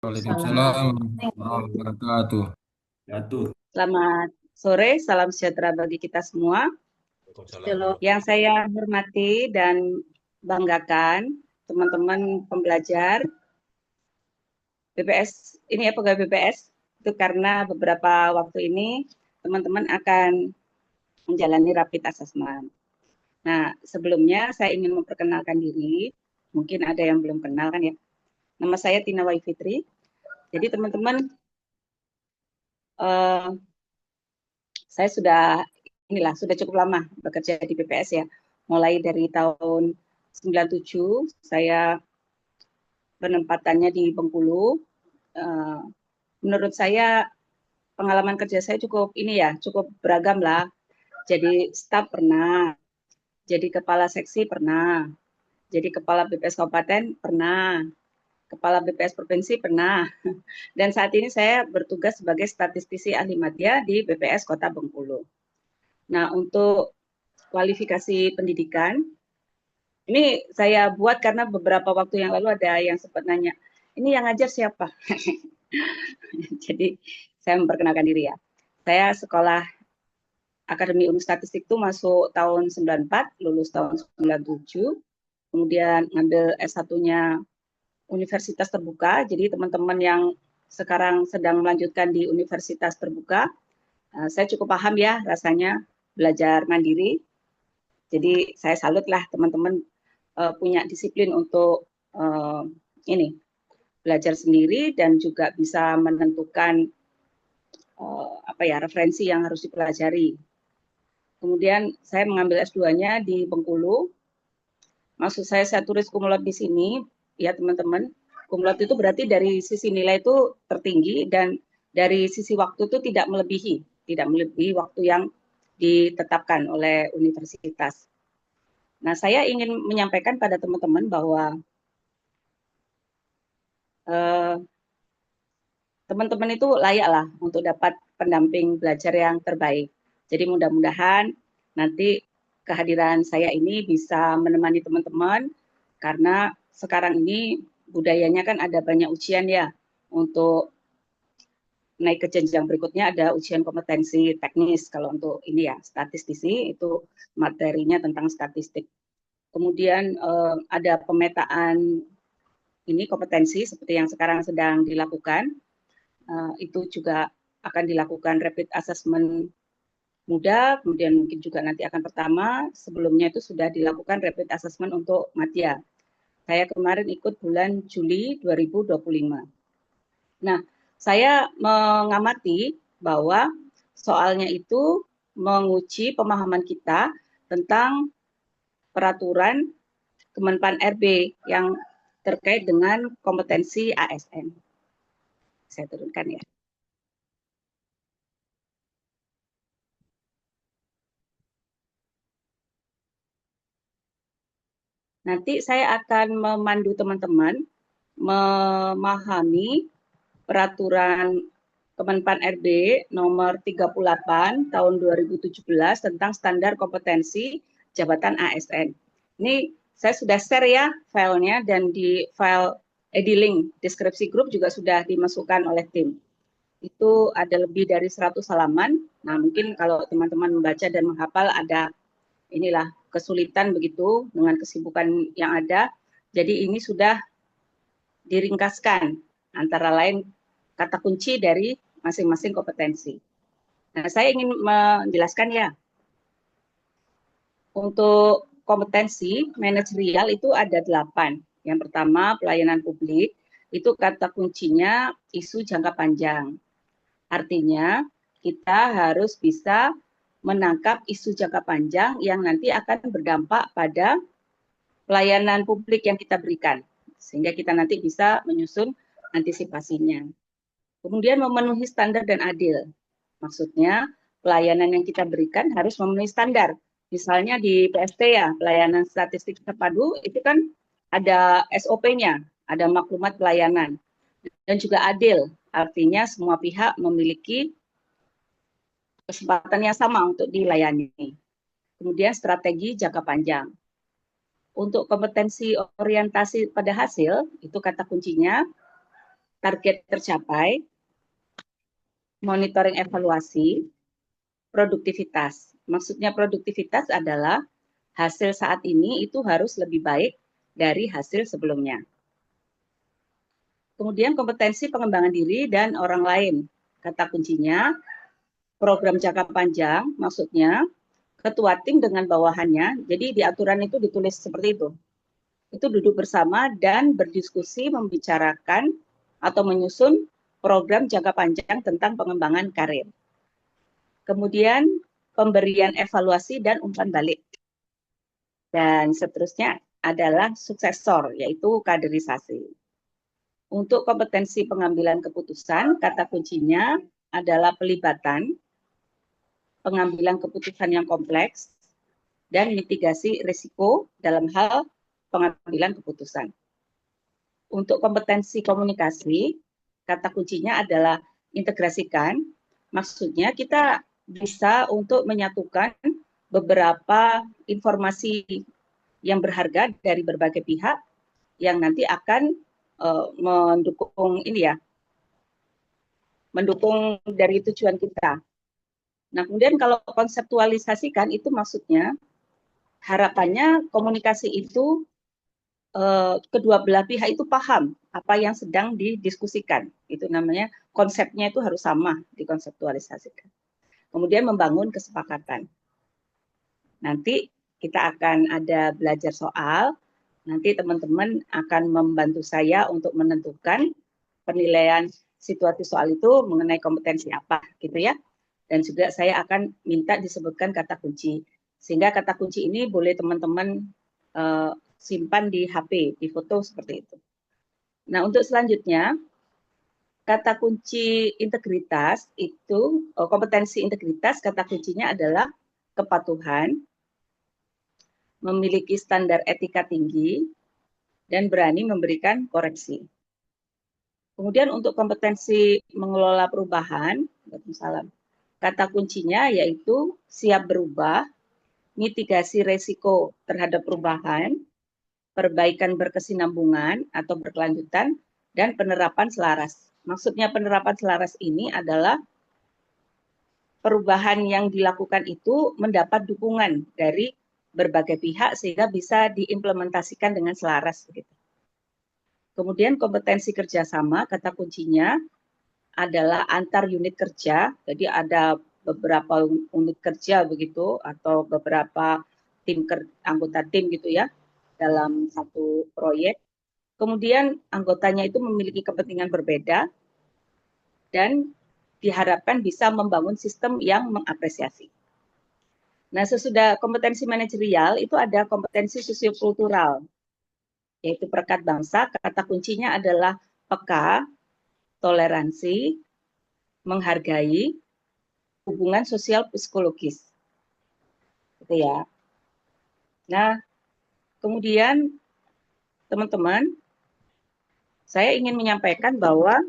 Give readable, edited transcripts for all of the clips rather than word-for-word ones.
Waalaikumsalam Selamat warahmatullahi wabarakatuh. Jatuh. selamat sore, salam sejahtera bagi kita semua. Waalaikumsalam. Yang saya hormati dan banggakan, teman-teman pembelajar BPS, ini ya pegawai BPS, itu karena beberapa waktu ini teman-teman akan menjalani rapid assessment. Nah, sebelumnya saya ingin memperkenalkan diri, mungkin ada yang belum kenal kan ya. Nama saya Tina Wai Fitri. Jadi teman-teman, eh, saya sudah cukup lama bekerja di BPS ya. Mulai dari tahun 97 saya penempatannya di Bengkulu. Eh, Menurut saya pengalaman kerja saya cukup beragam lah. Jadi staf pernah, jadi kepala seksi pernah, jadi kepala BPS kabupaten pernah, kepala BPS provinsi pernah. Dan saat ini saya bertugas sebagai statistisi ahli media di BPS Kota Bengkulu. Nah, untuk kualifikasi pendidikan, ini saya buat karena beberapa waktu yang lalu ada yang sempat nanya, ini yang ngajar siapa? Jadi saya memperkenalkan diri ya. Saya sekolah Akademi Ilmu Statistik itu masuk tahun 94, lulus tahun 97, kemudian ngambil S1-nya Universitas Terbuka. Jadi teman-teman yang sekarang sedang melanjutkan di Universitas Terbuka, saya cukup paham ya rasanya belajar mandiri. Jadi saya salut lah teman-teman punya disiplin untuk uh, ini belajar sendiri dan juga bisa menentukan apa ya referensi yang harus dipelajari. Kemudian saya mengambil S2-nya di Bengkulu. Maksud saya tulis kumlot di sini ya teman-teman. Kumlot itu berarti dari sisi nilai itu tertinggi dan dari sisi waktu itu tidak melebihi waktu yang ditetapkan oleh universitas. Nah, saya ingin menyampaikan pada teman-teman bahwa eh, teman-teman itu layak lah untuk dapat pendamping belajar yang terbaik. Jadi mudah-mudahan nanti kehadiran saya ini bisa menemani teman-teman karena sekarang ini budayanya kan ada banyak ujian ya. Untuk naik ke jenjang berikutnya ada ujian kompetensi teknis kalau untuk ini ya statistisi itu materinya tentang statistik. Kemudian ada pemetaan ini kompetensi seperti yang sekarang sedang dilakukan. Itu juga akan dilakukan rapid assessment muda, kemudian mungkin juga nanti akan pertama, sebelumnya itu sudah dilakukan rapid assessment untuk Madya. Saya kemarin ikut bulan Juli 2025. Nah, saya mengamati bahwa soalnya itu menguji pemahaman kita tentang peraturan Kemenpan RB yang terkait dengan kompetensi ASN. Saya turunkan ya. Nanti saya akan memandu teman-teman memahami peraturan Kemenpan RB nomor 38 tahun 2017 tentang standar kompetensi jabatan ASN. Ini saya sudah share ya filenya dan di file link deskripsi grup juga sudah dimasukkan oleh tim. Itu ada lebih dari 100 halaman. Nah, mungkin kalau teman-teman membaca dan menghafal ada inilah kesulitan begitu dengan kesibukan yang ada. Jadi ini sudah diringkaskan antara lain kata kunci dari masing-masing kompetensi. Nah, saya ingin menjelaskan ya, untuk kompetensi manajerial itu ada 8. Yang pertama, pelayanan publik, itu kata kuncinya isu jangka panjang. Artinya, kita harus bisa menangkap isu jangka panjang yang nanti akan berdampak pada pelayanan publik yang kita berikan. Sehingga kita nanti bisa menyusun antisipasinya. Kemudian memenuhi standar dan adil. Maksudnya pelayanan yang kita berikan harus memenuhi standar. Misalnya di PST ya, pelayanan statistik terpadu itu kan ada SOP-nya, ada maklumat pelayanan. Dan juga adil, artinya semua pihak memiliki kesempatan yang sama untuk dilayani. Kemudian strategi jangka panjang. Untuk kompetensi orientasi pada hasil, itu kata kuncinya target tercapai, monitoring evaluasi, produktivitas. Maksudnya produktivitas adalah hasil saat ini itu harus lebih baik dari hasil sebelumnya. Kemudian kompetensi pengembangan diri dan orang lain. Kata kuncinya, program jangka panjang, maksudnya ketua tim dengan bawahannya, jadi di aturan itu ditulis seperti itu duduk bersama dan berdiskusi membicarakan atau menyusun program jangka panjang tentang pengembangan karir. Kemudian pemberian evaluasi dan umpan balik. Dan seterusnya adalah suksesor, yaitu kaderisasi. Untuk kompetensi pengambilan keputusan, kata kuncinya adalah pelibatan, pengambilan keputusan yang kompleks, dan mitigasi risiko dalam hal pengambilan keputusan. Untuk kompetensi komunikasi, kata kuncinya adalah integrasikan. Maksudnya kita bisa untuk menyatukan beberapa informasi yang berharga dari berbagai pihak yang nanti akan mendukung ini ya, mendukung dari tujuan kita. Nah, kemudian kalau konseptualisasikan itu maksudnya harapannya komunikasi itu kedua belah pihak itu paham apa yang sedang didiskusikan. Itu namanya konsepnya itu harus sama dikonseptualisasikan. Kemudian membangun kesepakatan. Nanti kita akan ada belajar soal, nanti teman-teman akan membantu saya untuk menentukan penilaian situasi soal itu mengenai kompetensi apa gitu ya. Dan juga saya akan minta disebutkan kata kunci. Sehingga kata kunci ini boleh teman-teman simpan di HP, di foto seperti itu. Nah, untuk selanjutnya, kata kunci integritas itu, kompetensi integritas, kata kuncinya adalah kepatuhan, memiliki standar etika tinggi, dan berani memberikan koreksi. Kemudian untuk kompetensi mengelola perubahan, kata kuncinya yaitu siap berubah, mitigasi resiko terhadap perubahan, perbaikan berkesinambungan atau berkelanjutan, dan penerapan selaras. Maksudnya penerapan selaras ini adalah perubahan yang dilakukan itu mendapat dukungan dari berbagai pihak sehingga bisa diimplementasikan dengan selaras. Kemudian kompetensi kerjasama, kata kuncinya adalah antar unit kerja. Jadi ada beberapa unit kerja begitu atau beberapa tim anggota tim gitu ya dalam satu proyek. Kemudian anggotanya itu memiliki kepentingan berbeda dan diharapkan bisa membangun sistem yang mengapresiasi. Nah, sesudah kompetensi manajerial itu ada kompetensi sosiokultural, yaitu perekat bangsa. Kata kuncinya adalah peka, toleransi, menghargai, hubungan sosial psikologis. Gitu ya. Nah, kemudian teman-teman, saya ingin menyampaikan bahwa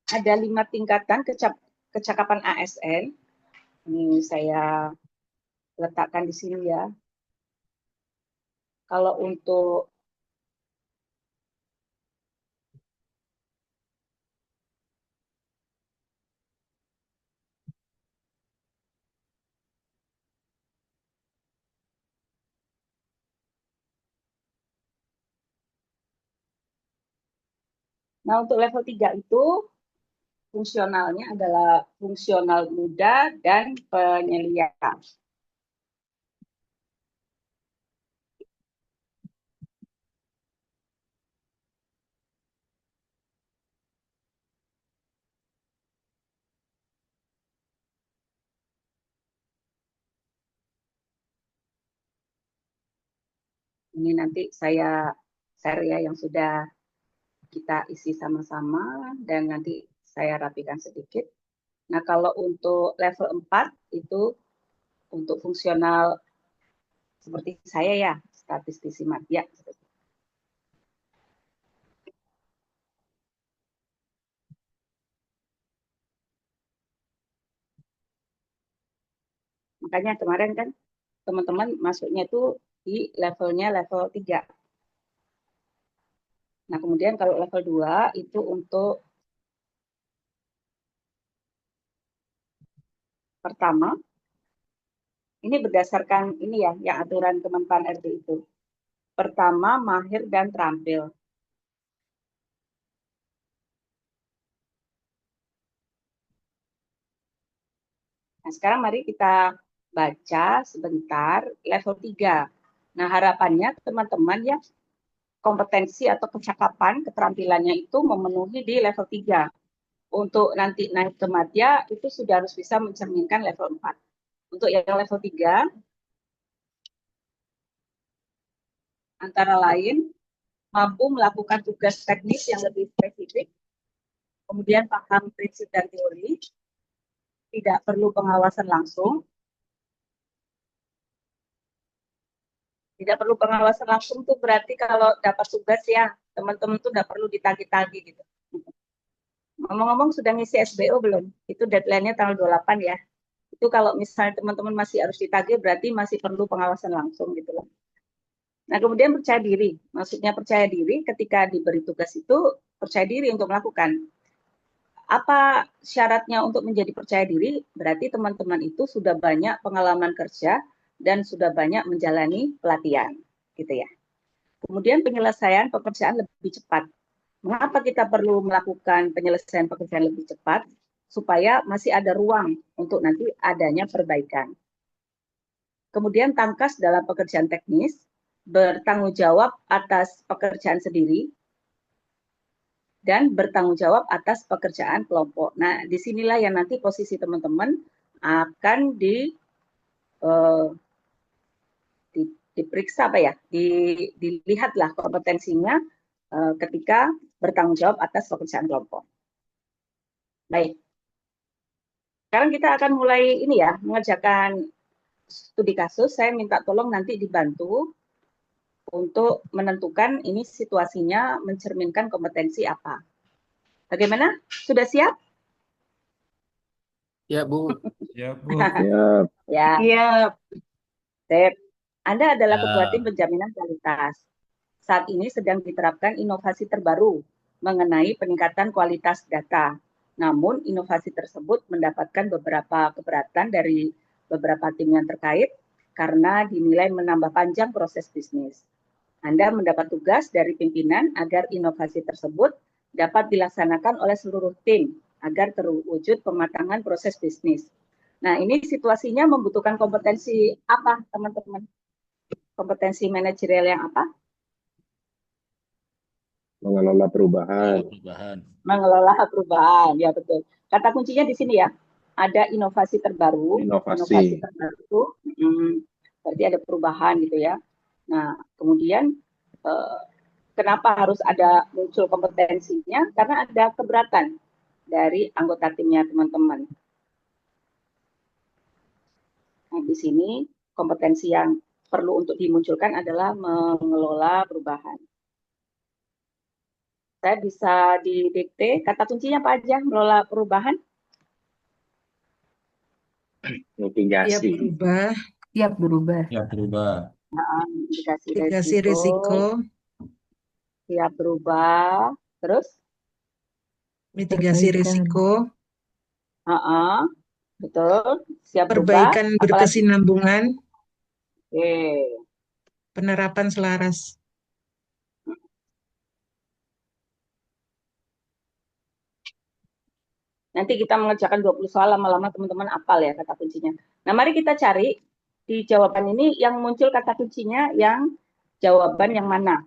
ada 5 tingkatan kecakapan ASN. Ini saya letakkan di sini ya. Kalau untuk untuk level 3 itu fungsionalnya adalah fungsional muda dan penyelia. Ini nanti saya share ya yang sudah kita isi sama-sama dan nanti saya rapikan sedikit. Nah, kalau untuk level 4 itu untuk fungsional seperti saya ya, statistisi madya. Makanya kemarin kan teman-teman masuknya itu di levelnya level 3. Nah, kemudian kalau level 2 itu untuk pertama, ini berdasarkan ini ya, yang aturan Kemenpan RB itu. Pertama, mahir dan terampil. Nah, sekarang mari kita baca sebentar level 3. Nah, harapannya teman-teman ya kompetensi atau kecakapan, keterampilannya itu memenuhi di level 3. Untuk nanti naik ke madya itu sudah harus bisa mencerminkan level 4. Untuk yang level 3, antara lain mampu melakukan tugas teknis yang lebih spesifik, kemudian paham prinsip dan teori, tidak perlu pengawasan langsung. Tidak perlu pengawasan langsung tuh berarti kalau dapat tugas ya, teman-teman tuh tidak perlu ditagih-tagih gitu. Ngomong-ngomong sudah ngisi SBO belum? Itu deadline-nya tanggal 28 ya. Itu kalau misalnya teman-teman masih harus ditagih berarti masih perlu pengawasan langsung gitu loh. Nah, kemudian percaya diri. Maksudnya percaya diri ketika diberi tugas itu percaya diri untuk melakukan. Apa syaratnya untuk menjadi percaya diri? Berarti teman-teman itu sudah banyak pengalaman kerja dan sudah banyak menjalani pelatihan, gitu ya. Kemudian penyelesaian pekerjaan lebih cepat. Mengapa kita perlu melakukan penyelesaian pekerjaan lebih cepat? Supaya masih ada ruang untuk nanti adanya perbaikan. Kemudian tangkas dalam pekerjaan teknis, bertanggung jawab atas pekerjaan sendiri, dan bertanggung jawab atas pekerjaan kelompok. Nah, disinilah yang nanti posisi teman-teman akan eh, diperiksa apa ya, dilihatlah kompetensinya ketika bertanggung jawab atas pekerjaan kelompok. Baik, sekarang kita akan mulai ini ya, mengerjakan studi kasus. Saya minta tolong nanti dibantu untuk menentukan ini situasinya mencerminkan kompetensi apa. Bagaimana? Sudah siap? Ya, Bu. Ya, Bu. Ya, Siap. Sip. Anda adalah ketua tim Ya. penjaminan kualitas. Saat ini sedang diterapkan inovasi terbaru mengenai peningkatan kualitas data. Namun, inovasi tersebut mendapatkan beberapa keberatan dari beberapa tim yang terkait karena dinilai menambah panjang proses bisnis. Anda mendapat tugas dari pimpinan agar inovasi tersebut dapat dilaksanakan oleh seluruh tim agar terwujud pematangan proses bisnis. Nah, ini situasinya membutuhkan kompetensi apa, teman-teman? Kompetensi manajerial yang apa? Mengelola perubahan. Mengelola perubahan, ya betul. Kata kuncinya di sini ya, ada inovasi terbaru. Inovasi terbaru, berarti ada perubahan gitu ya. Nah, kemudian kenapa harus ada muncul kompetensinya? Karena ada keberatan dari anggota timnya teman-teman. Nah, di sini kompetensi yang perlu untuk dimunculkan adalah mengelola perubahan. Saya bisa didikte kata kuncinya apa aja mengelola perubahan? Mitigasi. Siap berubah. Ya, berubah. Nah, mitigasi Mitigasi risiko, risiko, siap berubah, terus mitigasi risiko, betul, siap berubah, perbaikan apalagi? berkesinambungan, Oke. penerapan selaras. Nanti kita mengerjakan 20 soal, lama-lama teman-teman hafal ya kata kuncinya. Nah, mari kita cari di jawaban ini yang muncul kata kuncinya yang jawaban yang mana?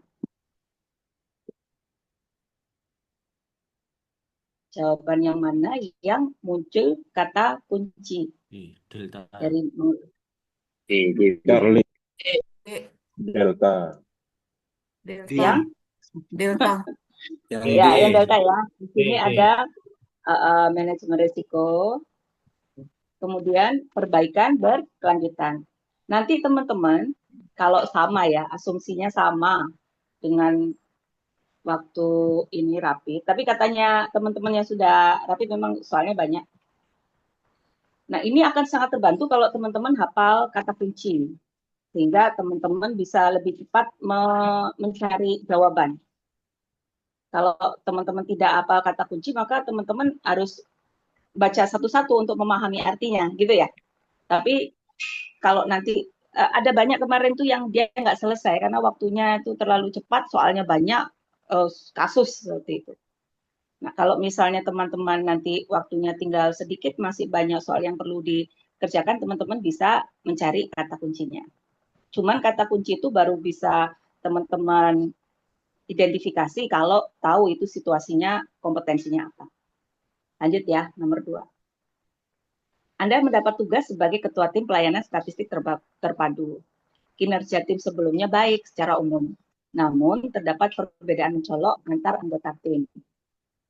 Jawaban yang mana yang muncul kata kunci? Delta. Dari Darling. Delta. yang Delta. ya, yang delta ya. Di sini D. ada manajemen risiko, kemudian perbaikan berkelanjutan. Nanti teman-teman, kalau sama ya, asumsinya sama dengan waktu ini rapi, tapi katanya teman-teman yang sudah rapi memang soalnya banyak. Nah, ini akan sangat terbantu kalau teman-teman hafal kata kunci, sehingga teman-teman bisa lebih cepat mencari jawaban. Kalau teman-teman tidak apa kata kunci, maka teman-teman harus baca satu-satu untuk memahami artinya, gitu ya. Tapi kalau nanti ada banyak kemarin tuh yang dia nggak selesai karena waktunya itu terlalu cepat, soalnya banyak, kasus seperti itu. Nah, kalau misalnya teman-teman nanti waktunya tinggal sedikit, masih banyak soal yang perlu dikerjakan, teman-teman bisa mencari kata kuncinya. Cuman kata kunci itu baru bisa teman-teman identifikasi kalau tahu itu situasinya, kompetensinya apa. Lanjut ya, nomor 2. Anda mendapat tugas sebagai Ketua Tim Pelayanan Statistik Terpadu. Kinerja tim sebelumnya baik secara umum, namun terdapat perbedaan mencolok antar anggota tim.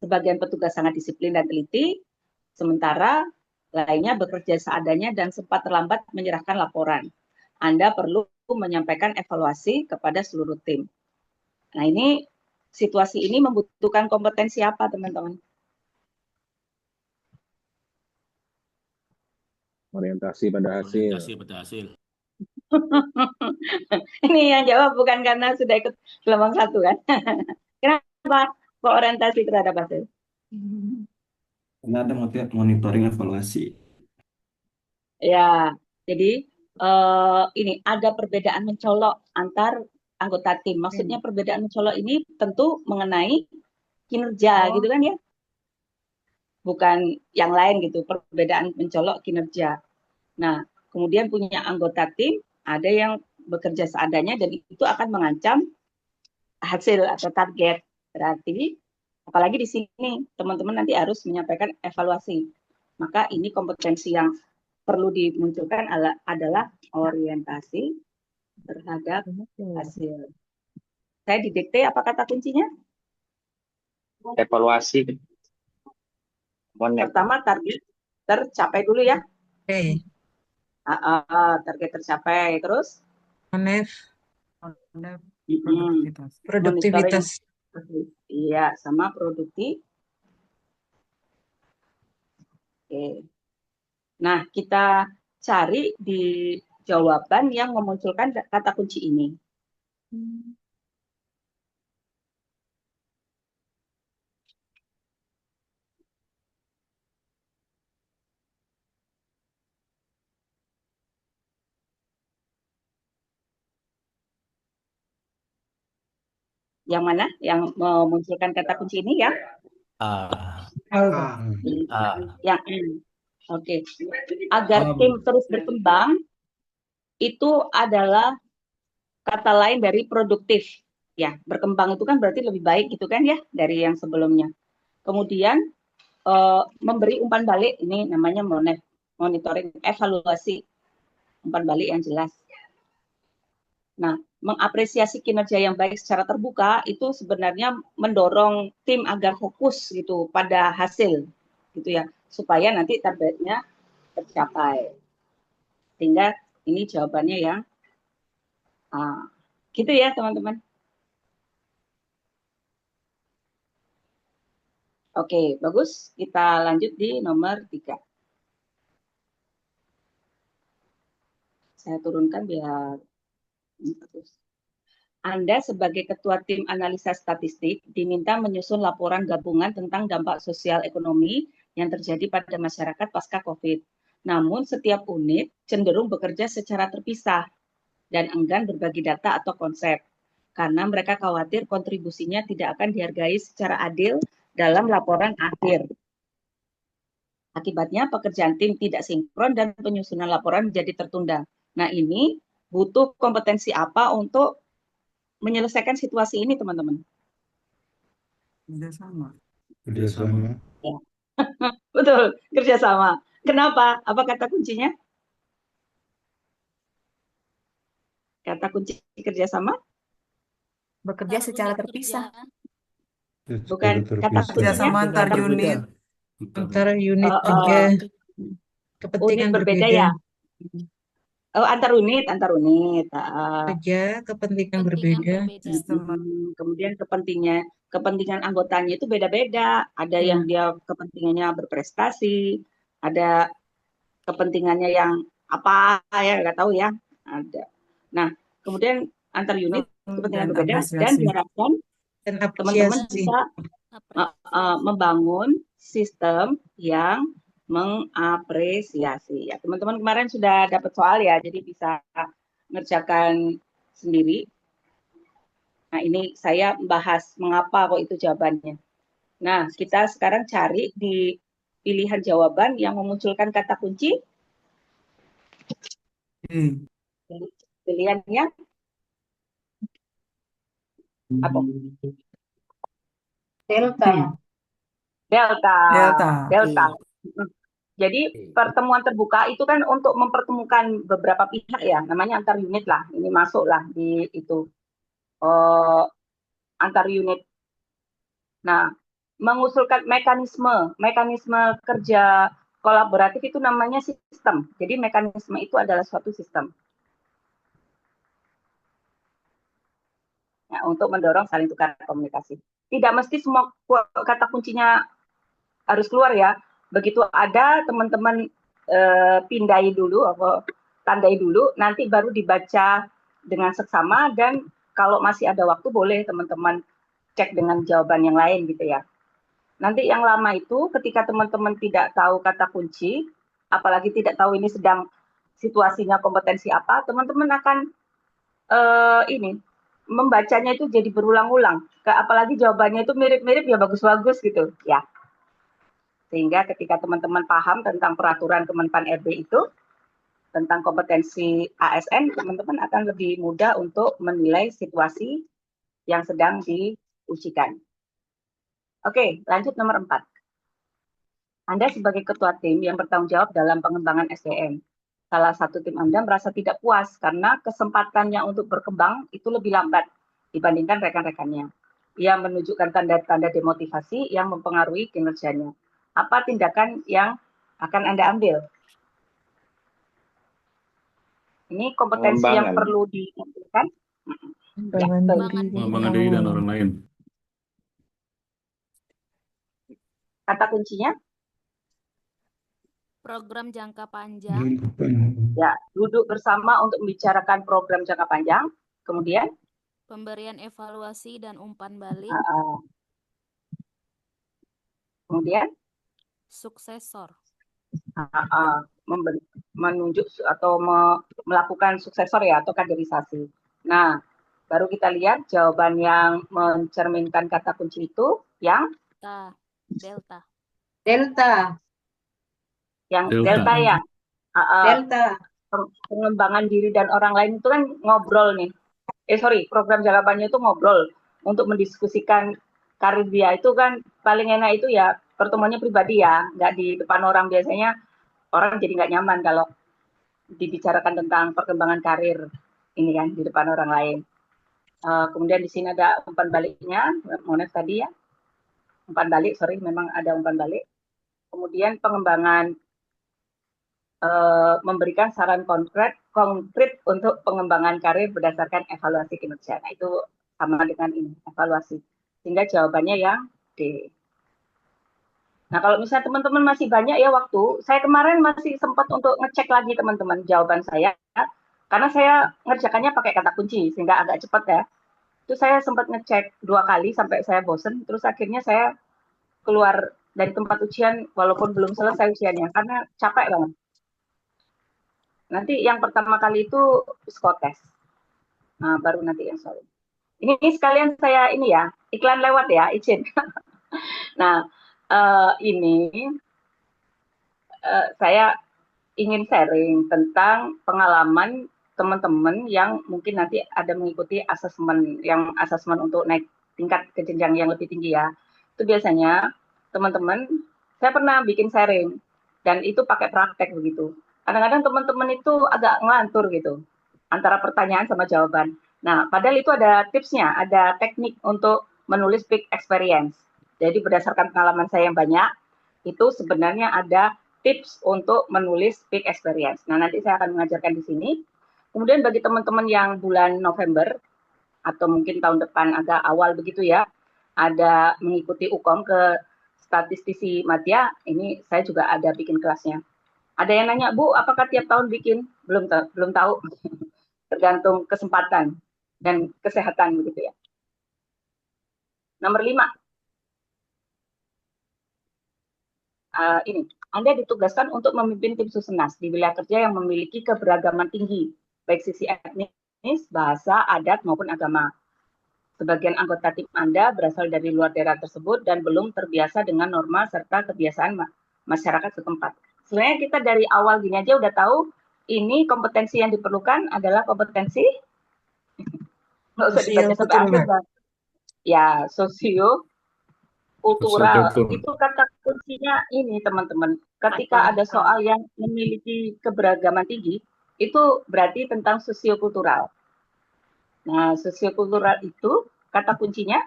Sebagian petugas sangat disiplin dan teliti, sementara lainnya bekerja seadanya dan sempat terlambat menyerahkan laporan. Anda perlu menyampaikan evaluasi kepada seluruh tim. Nah, ini situasi ini membutuhkan kompetensi apa, teman-teman? Orientasi pada hasil. Orientasi pada hasil. Ini yang jawab bukan karena sudah ikut gelombang 1 kan? Kenapa kok orientasi terhadap hasil? Karena ada monitoring evaluasi. Ya, jadi ini ada perbedaan mencolok antar anggota tim. Maksudnya perbedaan mencolok ini tentu mengenai kinerja, gitu kan ya? Bukan yang lain gitu, perbedaan mencolok kinerja. Nah, kemudian punya anggota tim, ada yang bekerja seadanya dan itu akan mengancam hasil atau target. Berarti, apalagi di sini, teman-teman nanti harus menyampaikan evaluasi. Maka ini kompetensi yang perlu dimunculkan adalah orientasi terhadap hasil. Saya didikte apa kata kuncinya? Evaluasi. Pertama, target tercapai dulu ya. Oke. Target tercapai. Terus? Monef, Produktivitas. produktivitas. Iya, sama produktif. Oke. Nah, kita cari di jawaban yang memunculkan kata kunci ini. Yang mana? Yang memunculkan kata kunci ini ya? Yang N. Oke. Agar tim terus berkembang, itu adalah kata lain dari produktif. Ya, berkembang itu kan berarti lebih baik gitu kan ya dari yang sebelumnya. Kemudian memberi umpan balik, ini namanya monitoring, evaluasi, umpan balik yang jelas. Nah, mengapresiasi kinerja yang baik secara terbuka itu sebenarnya mendorong tim agar fokus gitu pada hasil gitu ya, supaya nanti targetnya tercapai. Sehingga ini jawabannya yang gitu ya teman-teman. Oke, bagus. Kita lanjut di nomor 3. Saya turunkan biar bagus. Anda sebagai Ketua Tim Analisa Statistik diminta menyusun laporan gabungan tentang dampak sosial ekonomi yang terjadi pada masyarakat pasca COVID. Namun setiap unit cenderung bekerja secara terpisah dan enggan berbagi data atau konsep, karena mereka khawatir kontribusinya tidak akan dihargai secara adil dalam laporan akhir. Akibatnya pekerjaan tim tidak sinkron dan penyusunan laporan menjadi tertunda. Nah, ini butuh kompetensi apa untuk menyelesaikan situasi ini, teman-teman? Kerjasama. Ya. Betul, kerjasama. Kenapa? Apa kata kuncinya? Kata kunci kerjasama? Bekerja secara terpisah. Bukan kata kuncinya? Kerjasama antar unit. Antara unit kerja, kepentingan unit berbeda berbeda. ya? Oh, antar unit. Kerja, kepentingan berbeda. Kemudian kepentingan anggotanya itu beda-beda. Ada yang dia kepentingannya berprestasi, ada kepentingannya yang apa ya, nggak tahu ya. Ada. Nah, kemudian antar unit kepentingan berbeda dan diharapkan Dan teman-teman apresiasi. bisa membangun sistem yang mengapresiasi. Ya, teman-teman kemarin sudah dapat soal ya, jadi bisa ngerjakan sendiri. Nah, ini saya membahas mengapa kok itu jawabannya. Nah, kita sekarang cari di pilihan jawaban yang memunculkan kata kunci. Pilihannya apa? Delta. Delta. Delta. Delta. Jadi pertemuan terbuka itu kan untuk mempertemukan beberapa pihak ya, namanya antar unit lah. Ini masuk lah di itu antar unit. Nah, mengusulkan mekanisme kerja kolaboratif itu namanya sistem. Jadi mekanisme itu adalah suatu sistem. Ya, untuk mendorong saling tukar komunikasi. Tidak mesti semua kata kuncinya harus keluar ya. Begitu ada teman-teman pindai dulu atau tandai dulu, nanti baru dibaca dengan seksama dan kalau masih ada waktu boleh teman-teman cek dengan jawaban yang lain gitu ya. Nanti yang lama itu ketika teman-teman tidak tahu kata kunci, apalagi tidak tahu ini sedang situasinya kompetensi apa, teman-teman akan membacanya itu jadi berulang-ulang. Apalagi jawabannya itu mirip-mirip ya bagus-bagus gitu ya. Sehingga ketika teman-teman paham tentang peraturan Kemenpan RB itu, tentang kompetensi ASN, teman-teman akan lebih mudah untuk menilai situasi yang sedang diujikan. Oke, lanjut nomor 4. Anda sebagai ketua tim yang bertanggung jawab dalam pengembangan SDM. Salah satu tim Anda merasa tidak puas karena kesempatannya untuk berkembang itu lebih lambat dibandingkan rekan-rekannya. Ia menunjukkan tanda-tanda demotivasi yang mempengaruhi kinerjanya. Apa tindakan yang akan Anda ambil? Ini kompetensi yang perlu diinginkan. Pengembangan diri dan orang lain. Kata kuncinya? Program jangka panjang. Ya, duduk bersama untuk membicarakan program jangka panjang. Kemudian? Pemberian evaluasi dan umpan balik. Kemudian? Suksesor. Menunjuk atau melakukan suksesor ya atau kaderisasi. Nah, baru kita lihat jawaban yang mencerminkan kata kunci itu yang Delta. Delta. Yang delta ya. Delta. Pengembangan diri dan orang lain itu kan ngobrol nih. Program jangka panjang itu ngobrol untuk mendiskusikan karir dia itu kan paling enak itu ya pertemuannya pribadi ya, nggak di depan orang. Biasanya orang jadi nggak nyaman kalau dibicarakan tentang perkembangan karir ini kan di depan orang lain. Kemudian di sini ada umpan baliknya, Mones tadi ya. Umpan balik, memang ada umpan balik. Kemudian pengembangan memberikan saran konkret untuk pengembangan karir berdasarkan evaluasi kinerja. Nah, itu sama dengan ini, evaluasi. Sehingga jawabannya yang D. Nah, kalau misalnya teman-teman masih banyak ya waktu, saya kemarin masih sempat untuk ngecek lagi teman-teman jawaban saya, karena saya ngerjakannya pakai kata kunci, sehingga agak cepat ya. Itu saya sempat ngecek 2 kali sampai saya bosen, terus akhirnya saya keluar dari tempat ujian walaupun belum selesai ujiannya, karena capek banget. Nanti yang pertama kali itu psikotes. Nah, baru nanti yang soal. Ini sekalian saya ini ya, iklan lewat ya, izin. Nah, ini saya ingin sharing tentang pengalaman teman-teman yang mungkin nanti ada mengikuti asesmen untuk naik tingkat ke jenjang yang lebih tinggi ya. Itu biasanya teman-teman, saya pernah bikin sharing dan itu pakai praktek begitu. Kadang-kadang teman-teman itu agak ngelantur gitu antara pertanyaan sama jawaban. Nah, padahal itu ada tipsnya, ada teknik untuk menulis peak experience. Jadi berdasarkan pengalaman saya yang banyak, itu sebenarnya ada tips untuk menulis peak experience. Nah, nanti saya akan mengajarkan di sini. Kemudian bagi teman-teman yang bulan November, atau mungkin tahun depan agak awal begitu ya, ada mengikuti UKOM ke statistisi Madya, ini saya juga ada bikin kelasnya. Ada yang nanya, Bu, apakah tiap tahun bikin? Belum tahu. Tergantung kesempatan dan kesehatan begitu ya. Nomor 5. Ini, Anda ditugaskan untuk memimpin tim Susenas di wilayah kerja yang memiliki keberagaman tinggi, baik sisi etnis, bahasa, adat, maupun agama. Sebagian anggota tim Anda berasal dari luar daerah tersebut dan belum terbiasa dengan norma serta kebiasaan masyarakat setempat. Sebenarnya kita dari awal gini aja udah tahu ini kompetensi yang diperlukan adalah kompetensi, nggak usah dibaca sampai akhir, Bang. Ya, kultural itu kata kuncinya ini teman-teman. Ketika ada soal yang memiliki keberagaman tinggi, itu berarti tentang sosiokultural. Nah, sosiokultural itu kata kuncinya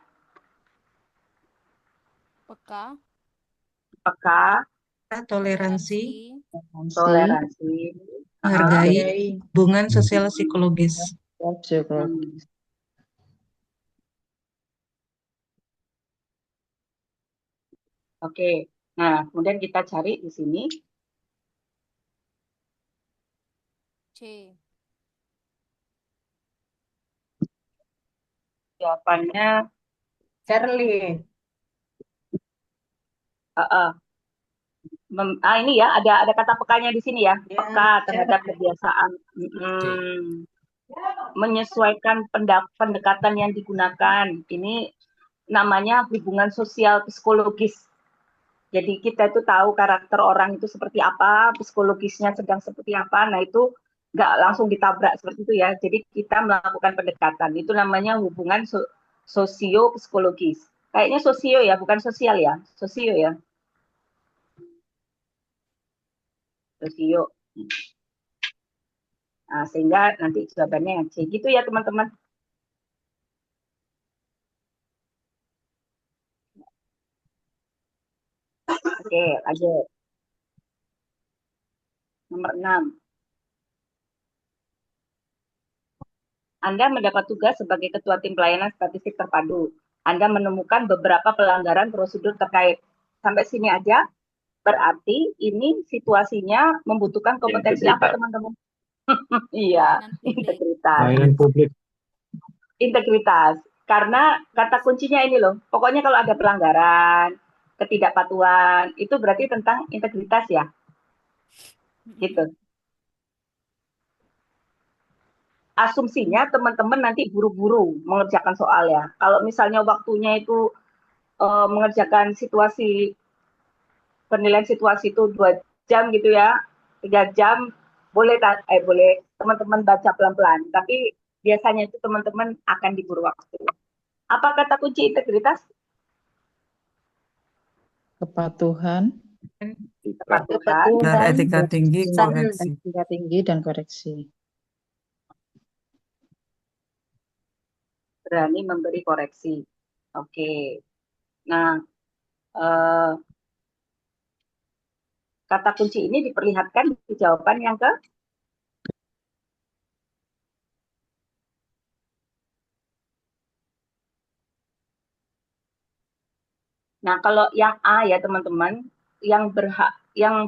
Peka, toleransi, toleransi, menghargai, hubungan sosial psikologis. Oke. Nah, kemudian kita cari di sini C. jawabannya Charlie. ini ya ada kata pekanya di sini ya, Ya, peka terhadap kebiasaan, menyesuaikan pendekatan yang digunakan. Ini namanya hubungan sosial psikologis. Jadi kita itu tahu karakter orang itu seperti apa, psikologisnya sedang seperti apa. Nah itu nggak langsung ditabrak seperti itu ya. Jadi kita melakukan pendekatan. Itu namanya hubungan sosio psikologis. Kayaknya sosio ya, bukan sosial ya. Sosio ya. Sosio. Nah, sehingga nanti jawabannya yang C. Gitu ya teman-teman. Oke, lanjut. Nomor 6. Anda mendapat tugas sebagai Ketua Tim Pelayanan Statistik Terpadu. Anda menemukan beberapa pelanggaran prosedur terkait. Sampai sini aja, berarti ini situasinya membutuhkan kompetensi apa, teman-teman? Iya, integritas. Pelayanan publik. Integritas. Karena kata kuncinya ini loh, pokoknya kalau ada pelanggaran, ketidakpatuhan, itu berarti tentang integritas ya. Gitu. Asumsinya teman-teman nanti buru-buru mengerjakan soal ya. Kalau misalnya waktunya itu mengerjakan penilaian situasi itu 2 jam gitu ya, 3 jam, boleh teman-teman baca pelan-pelan. Tapi biasanya itu teman-teman akan diburu waktu. Apa kata kunci integritas? Kepatuhan, Dan etika tinggi, koreksi. etika tinggi dan koreksi. Berani memberi koreksi. Oke. Nah, kata kunci ini diperlihatkan di jawaban yang ke Nah, kalau yang A ya teman-teman, yang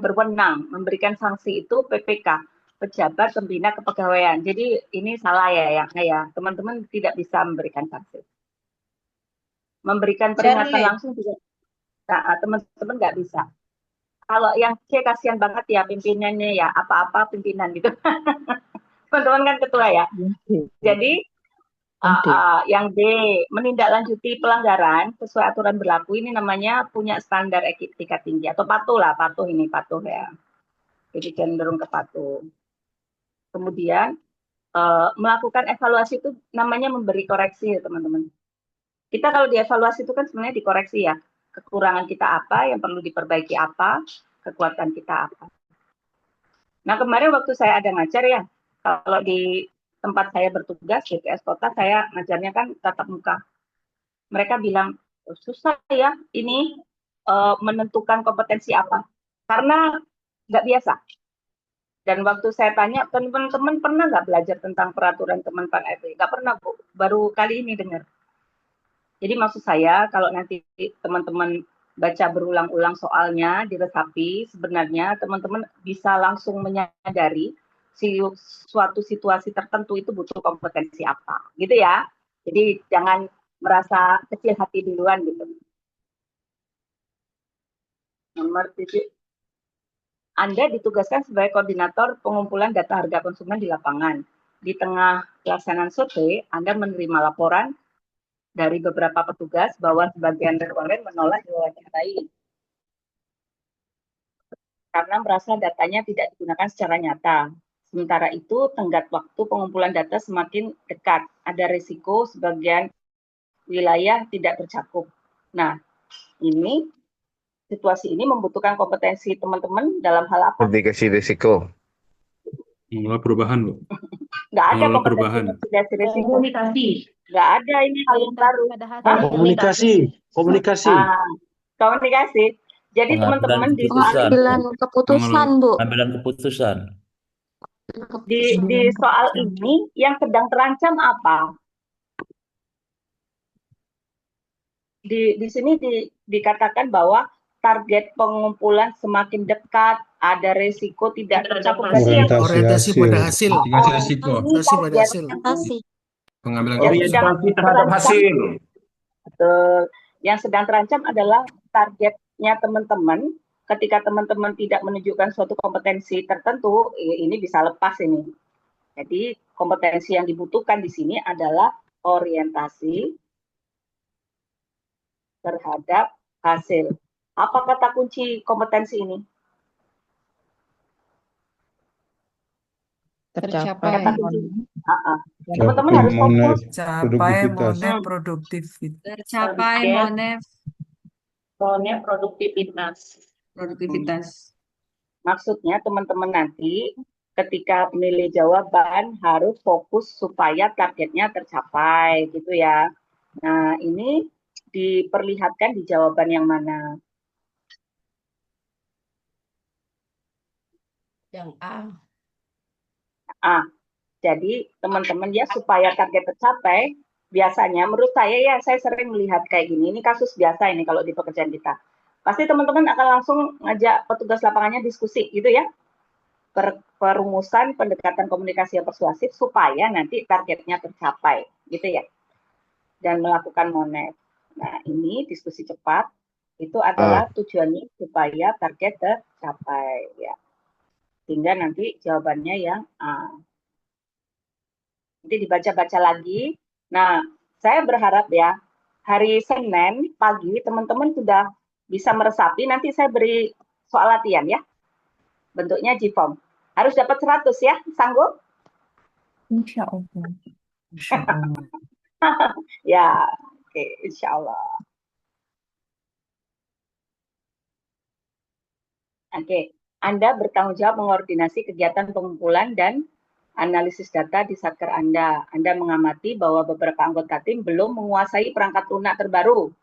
berwenang memberikan sanksi itu PPK, Pejabat Pembina Kepegawaian. Jadi ini salah ya yang A ya. Teman-teman tidak bisa memberikan sanksi. Memberikan peringatan langsung juga teman-teman nggak bisa. Kalau yang C kasihan banget ya pimpinannya ya, apa-apa pimpinan gitu. Teman-teman kan ketua ya. Jadi yang D, menindaklanjuti pelanggaran sesuai aturan berlaku, ini namanya punya standar etika tinggi atau patuh ya. Jadi cenderung ke patuh. Kemudian melakukan evaluasi itu namanya memberi koreksi ya teman-teman. Kita kalau dievaluasi itu kan sebenarnya dikoreksi ya. Kekurangan kita apa, yang perlu diperbaiki apa, kekuatan kita apa. Nah kemarin waktu saya ada ngajar ya, kalau di tempat saya bertugas DPS Kota, saya ngajarnya kan tatap muka. Mereka bilang, susah ya ini menentukan kompetensi apa. Karena nggak biasa. Dan waktu saya tanya, teman-teman pernah nggak belajar tentang peraturan Kemenpan RI? Nggak pernah, Bu. Baru kali ini dengar. Jadi maksud saya, kalau nanti teman-teman baca berulang-ulang soalnya, diresapi, sebenarnya teman-teman bisa langsung menyadari suatu situasi tertentu itu butuh kompetensi apa. Gitu ya. Jadi jangan merasa kecil hati duluan gitu. Nomor 7, Anda ditugaskan sebagai koordinator pengumpulan data harga konsumen di lapangan. Di tengah pelaksanaan survei, Anda menerima laporan dari beberapa petugas bahwa sebagian responden menolak diwawancarai karena merasa datanya tidak digunakan secara nyata. Sementara itu, tenggat waktu pengumpulan data semakin dekat. Ada risiko sebagian wilayah tidak tercakup. Nah, ini situasi ini membutuhkan kompetensi teman-teman dalam hal apa? Mitigasi risiko. Mengelola perubahan, Bu. Nggak ada Mengelola kompetensi perubahan. mitigasi risiko. Komunikasi. Nggak ada, ini hal yang baru. Pada Hah? hasil. Komunikasi, komunikasi. Komunikasi. Jadi Pengambilan teman-teman di keputusan. keputusan, Bu. Pengambilan keputusan. di soal ini yang sedang terancam apa? Di sini dikatakan bahwa target pengumpulan semakin dekat, ada resiko tidak tercapai. Orientasi pada hasil. Mitigasi risiko. Orientasi pada hasil. Pengambilan Yang keputusan. sedang Orientasi terhadap terancam, hasil. betul. Yang sedang terancam adalah targetnya teman-teman. Ketika teman-teman tidak menunjukkan suatu kompetensi tertentu, ini bisa lepas ini. Jadi kompetensi yang dibutuhkan di sini adalah orientasi terhadap hasil. Apa kata kunci kompetensi ini? Tercapai. Kata kunci. Teman-teman harus fokus. Capai monet produktivitas. Tercapai monet produktivitas. Maksudnya teman-teman nanti ketika memilih jawaban harus fokus supaya targetnya tercapai gitu ya. Nah, ini diperlihatkan di jawaban yang mana? Yang A. Jadi teman-teman ya supaya target tercapai, biasanya menurut saya ya saya sering melihat kayak gini. Ini kasus biasa ini kalau di pekerjaan kita. Pasti teman-teman akan langsung ngajak petugas lapangannya diskusi gitu ya. Perumusan pendekatan komunikasi yang persuasif supaya nanti targetnya tercapai gitu ya. Dan melakukan monet. Nah, ini diskusi cepat itu adalah tujuannya supaya target tercapai ya. Sehingga nanti jawabannya yang A. Nanti dibaca-baca lagi. Nah, saya berharap ya hari Senin pagi teman-teman sudah bisa meresapi. Nanti saya beri soal latihan ya. Bentuknya G-form. Harus dapat 100 ya, sanggup? Insya Allah. Ya, oke, insya Allah. Oke, Anda bertanggung jawab mengkoordinasi kegiatan pengumpulan dan analisis data di satker Anda. Anda mengamati bahwa beberapa anggota tim belum menguasai perangkat lunak terbaru,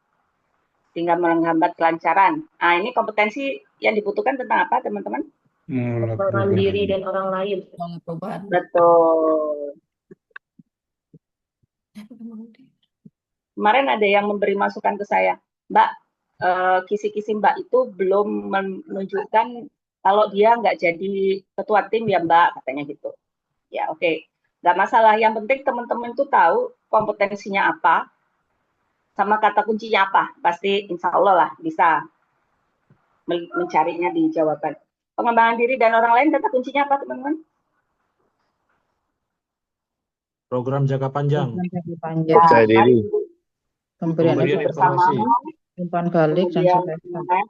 sehingga menghambat kelancaran. Nah, ini kompetensi yang dibutuhkan tentang apa, teman-teman? Pengembangan diri dan orang lain. Perubahan. Betul. Kemarin ada yang memberi masukan ke saya, Mbak, kisi-kisi Mbak itu belum menunjukkan kalau dia nggak jadi ketua tim ya Mbak, katanya gitu. Ya oke, nggak masalah. Yang penting teman-teman itu tahu kompetensinya apa, sama kata kuncinya apa. Pasti insya Allah lah bisa mencarinya di jawaban. Pengembangan diri dan orang lain, kata kuncinya apa teman-teman? Program jangka panjang. Percaya diri. Pemberian informasi. umpan balik dan sebagainya.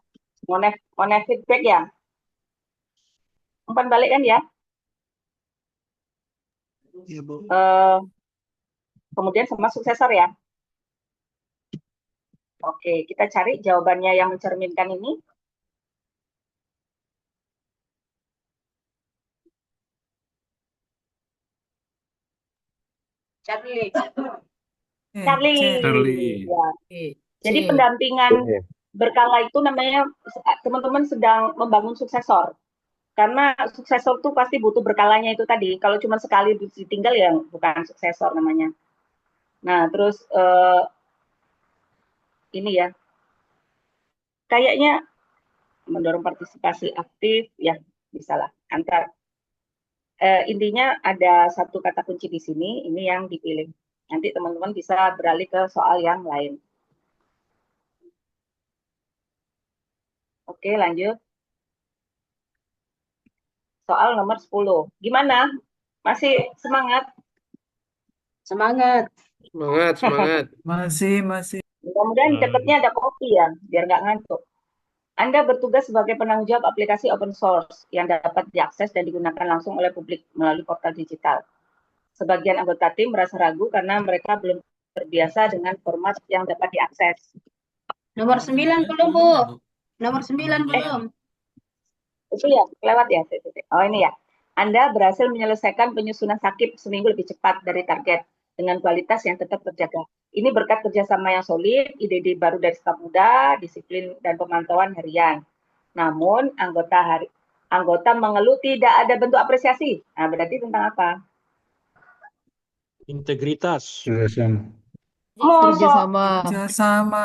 Monet feedback ya? Umpan balik kan ya? Iya, Bu. Kemudian sama suksesor ya? Oke, kita cari jawabannya yang mencerminkan ini. Charlie. Ya. Jadi pendampingan berkala itu namanya teman-teman sedang membangun suksesor. Karena suksesor tuh pasti butuh berkalanya itu tadi. Kalau cuma sekali ditinggal ya bukan suksesor namanya. Nah, terus ini ya. Kayaknya mendorong partisipasi aktif ya, bisalah. Intinya ada satu kata kunci di sini, ini yang dipilih. Nanti teman-teman bisa beralih ke soal yang lain. Oke, lanjut. Soal nomor 10. Gimana? Masih semangat? Semangat. Semangat. Masih. Mudah-mudahan deketnya ada kopi ya, biar nggak ngantuk. Anda bertugas sebagai penanggung jawab aplikasi open source yang dapat diakses dan digunakan langsung oleh publik melalui portal digital. Sebagian anggota tim merasa ragu karena mereka belum terbiasa dengan format yang dapat diakses. Nomor 9 belum, Bu. Nomor 9 belum. Itu ya, lewat ya. Oh ini ya. Anda berhasil menyelesaikan penyusunan sakit seminggu lebih cepat dari target dengan kualitas yang tetap terjaga. Ini berkat kerjasama yang solid, ide-ide baru dari staf muda, disiplin dan pemantauan harian. Namun anggota mengeluh tidak ada bentuk apresiasi. Nah, berarti tentang apa? Integritas. Kerjasama. Kerjasama.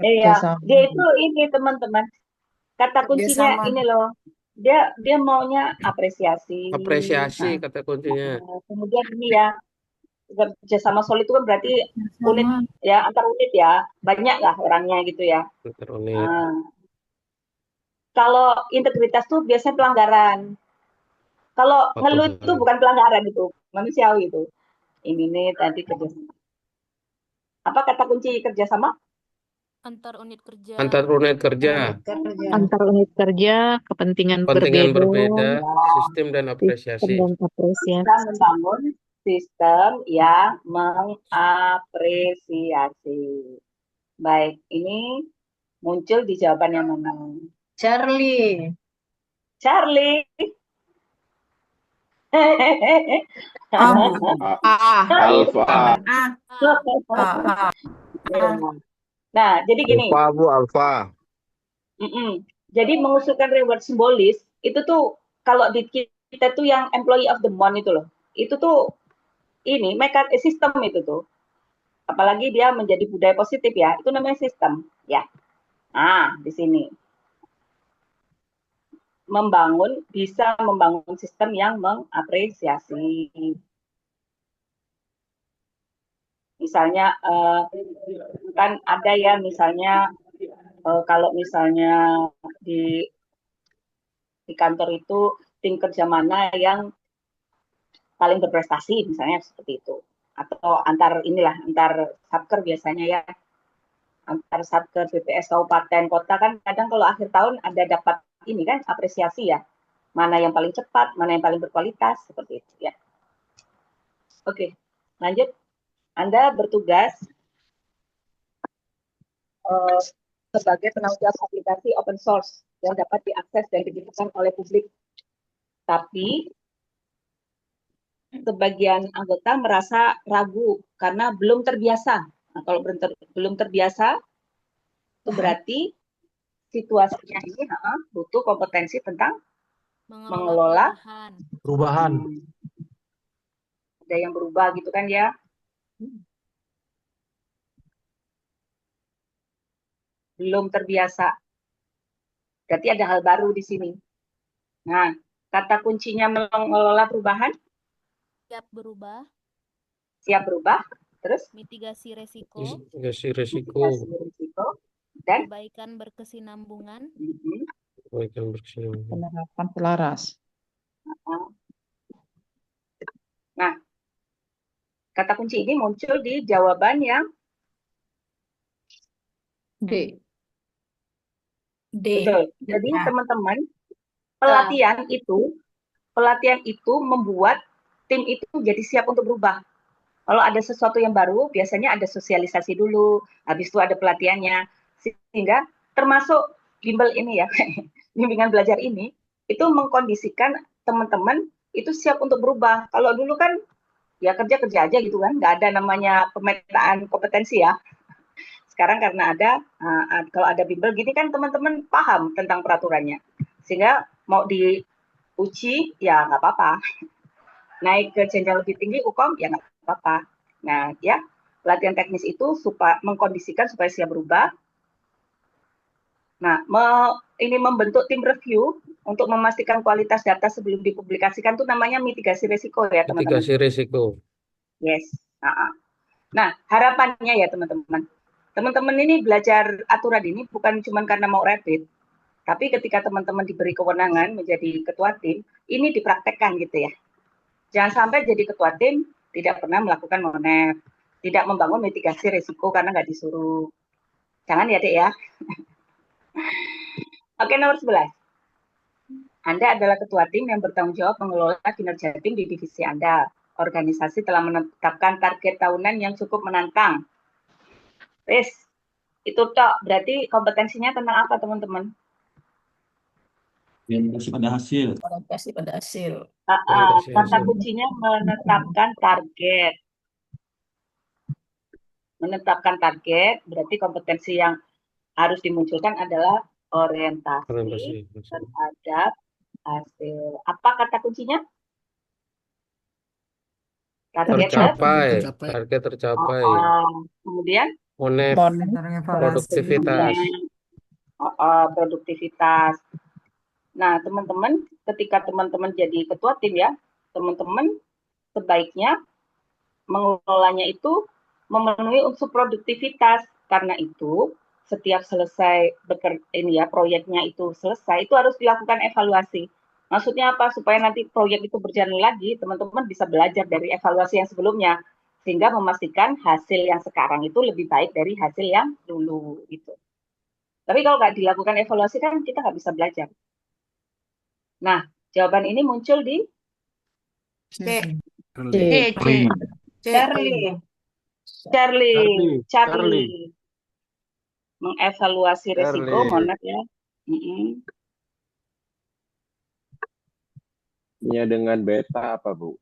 Iya, Kerjasama. dia itu ini teman-teman. Kata kuncinya Kerjasama. ini loh. Dia maunya apresiasi. Apresiasi Nah, kata kuncinya. kemudian ini ya, kerjasama solid itu kan berarti unit ya, antar unit ya, banyak lah orangnya gitu ya. Nah, kalau integritas tuh biasanya pelanggaran. Kalau ngeluh itu bukan pelanggaran gitu, manusiawi itu. Ini nih tadi kerjasama. Apa kata kunci kerjasama? Antar unit kerja. Antar unit kerja. Antar unit kerja, kepentingan Kepentingan berbeda, sistem dan apresiasi. sistem dan apresiasi. Kita membangun sistem yang mengapresiasi. Baik, ini muncul di jawaban yang mana? Charlie. Charlie. Alfa. Nah, jadi gini. Alfa, Bu, Alfa. Jadi mengusulkan reward simbolis itu tuh kalau di kita tuh yang employee of the month itu loh. Itu tuh ini sistem itu tuh. Apalagi dia menjadi budaya positif ya. Itu namanya sistem ya. Nah, di sini. Bisa membangun sistem yang mengapresiasi. Misalnya kan ada ya misalnya kalau misalnya di kantor itu tim kerja mana yang paling berprestasi misalnya seperti itu, atau antar satker biasanya ya, antar satker BPS kabupaten kota kan kadang kalau akhir tahun ada dapat ini kan apresiasi ya, mana yang paling cepat, mana yang paling berkualitas seperti itu ya. Oke, lanjut. Anda bertugas sebagai penanggung jawab aplikasi open source yang dapat diakses dan digunakan oleh publik. Tapi sebagian anggota merasa ragu karena belum terbiasa. Nah, kalau belum terbiasa, itu berarti situasinya ini butuh kompetensi tentang mengelola Perubahan. Ada yang berubah gitu kan ya. Belum terbiasa. Berarti ada hal baru di sini. Nah, kata kuncinya mengelola perubahan? Siap berubah. Siap berubah. Terus? Mitigasi resiko. Mitigasi resiko. Dan? Perbaikan berkesinambungan. Penerapan selaras. Nah, kata kunci ini muncul di jawaban yang D. Betul. Jadi teman-teman, pelatihan itu membuat tim itu jadi siap untuk berubah. Kalau ada sesuatu yang baru, biasanya ada sosialisasi dulu, habis itu ada pelatihannya, sehingga termasuk bimbel ini ya, bimbingan belajar ini, itu mengkondisikan teman-teman itu siap untuk berubah. Kalau dulu kan ya kerja aja gitu kan, nggak ada namanya pemetaan kompetensi ya. Sekarang karena kalau ada bimbel gini kan teman-teman paham tentang peraturannya, sehingga mau diuji ya nggak apa-apa, naik ke jenjang lebih tinggi UKOM ya nggak apa-apa. Nah ya, pelatihan teknis itu mengkondisikan supaya siap berubah. Nah, ini membentuk tim review untuk memastikan kualitas data sebelum dipublikasikan itu namanya mitigasi risiko ya teman-teman. Mitigasi risiko. Yes. Nah, harapannya ya teman-teman. Teman-teman ini belajar aturan ini bukan cuma karena mau rapid, tapi ketika teman-teman diberi kewenangan menjadi ketua tim, ini dipraktekkan gitu ya. Jangan sampai jadi ketua tim tidak pernah melakukan monef, tidak membangun mitigasi risiko karena nggak disuruh. Jangan ya, Dek ya. Oke, nomor 11. Anda adalah ketua tim yang bertanggung jawab mengelola kinerja tim di divisi Anda. Organisasi telah menetapkan target tahunan yang cukup menantang. Wes, itu tok. Berarti kompetensinya tentang apa, teman-teman? Orientasi pada hasil. Orientasi pada hasil. Orientasi Kata hasil. kuncinya menetapkan target. Menetapkan target, berarti kompetensi yang harus dimunculkan adalah orientasi Orientasi hasil. terhadap hasil. Apa kata kuncinya? Target Tercapai. Target tercapai. kemudian Monef. Monitoring evaluasi. Produktivitas. Produktivitas. Nah, teman-teman, ketika teman-teman jadi ketua tim ya, teman-teman sebaiknya mengelolanya itu memenuhi unsur produktivitas. Karena itu, setiap selesai proyeknya itu selesai, itu harus dilakukan evaluasi. Maksudnya apa? Supaya nanti proyek itu berjalan lagi, teman-teman bisa belajar dari evaluasi yang sebelumnya, sehingga memastikan hasil yang sekarang itu lebih baik dari hasil yang dulu gitu. Tapi kalau nggak dilakukan evaluasi kan kita nggak bisa belajar. Nah, jawaban ini muncul di C. Charlie. Mengevaluasi risiko, mohon maaf ya. Nya dengan beta apa, Bu?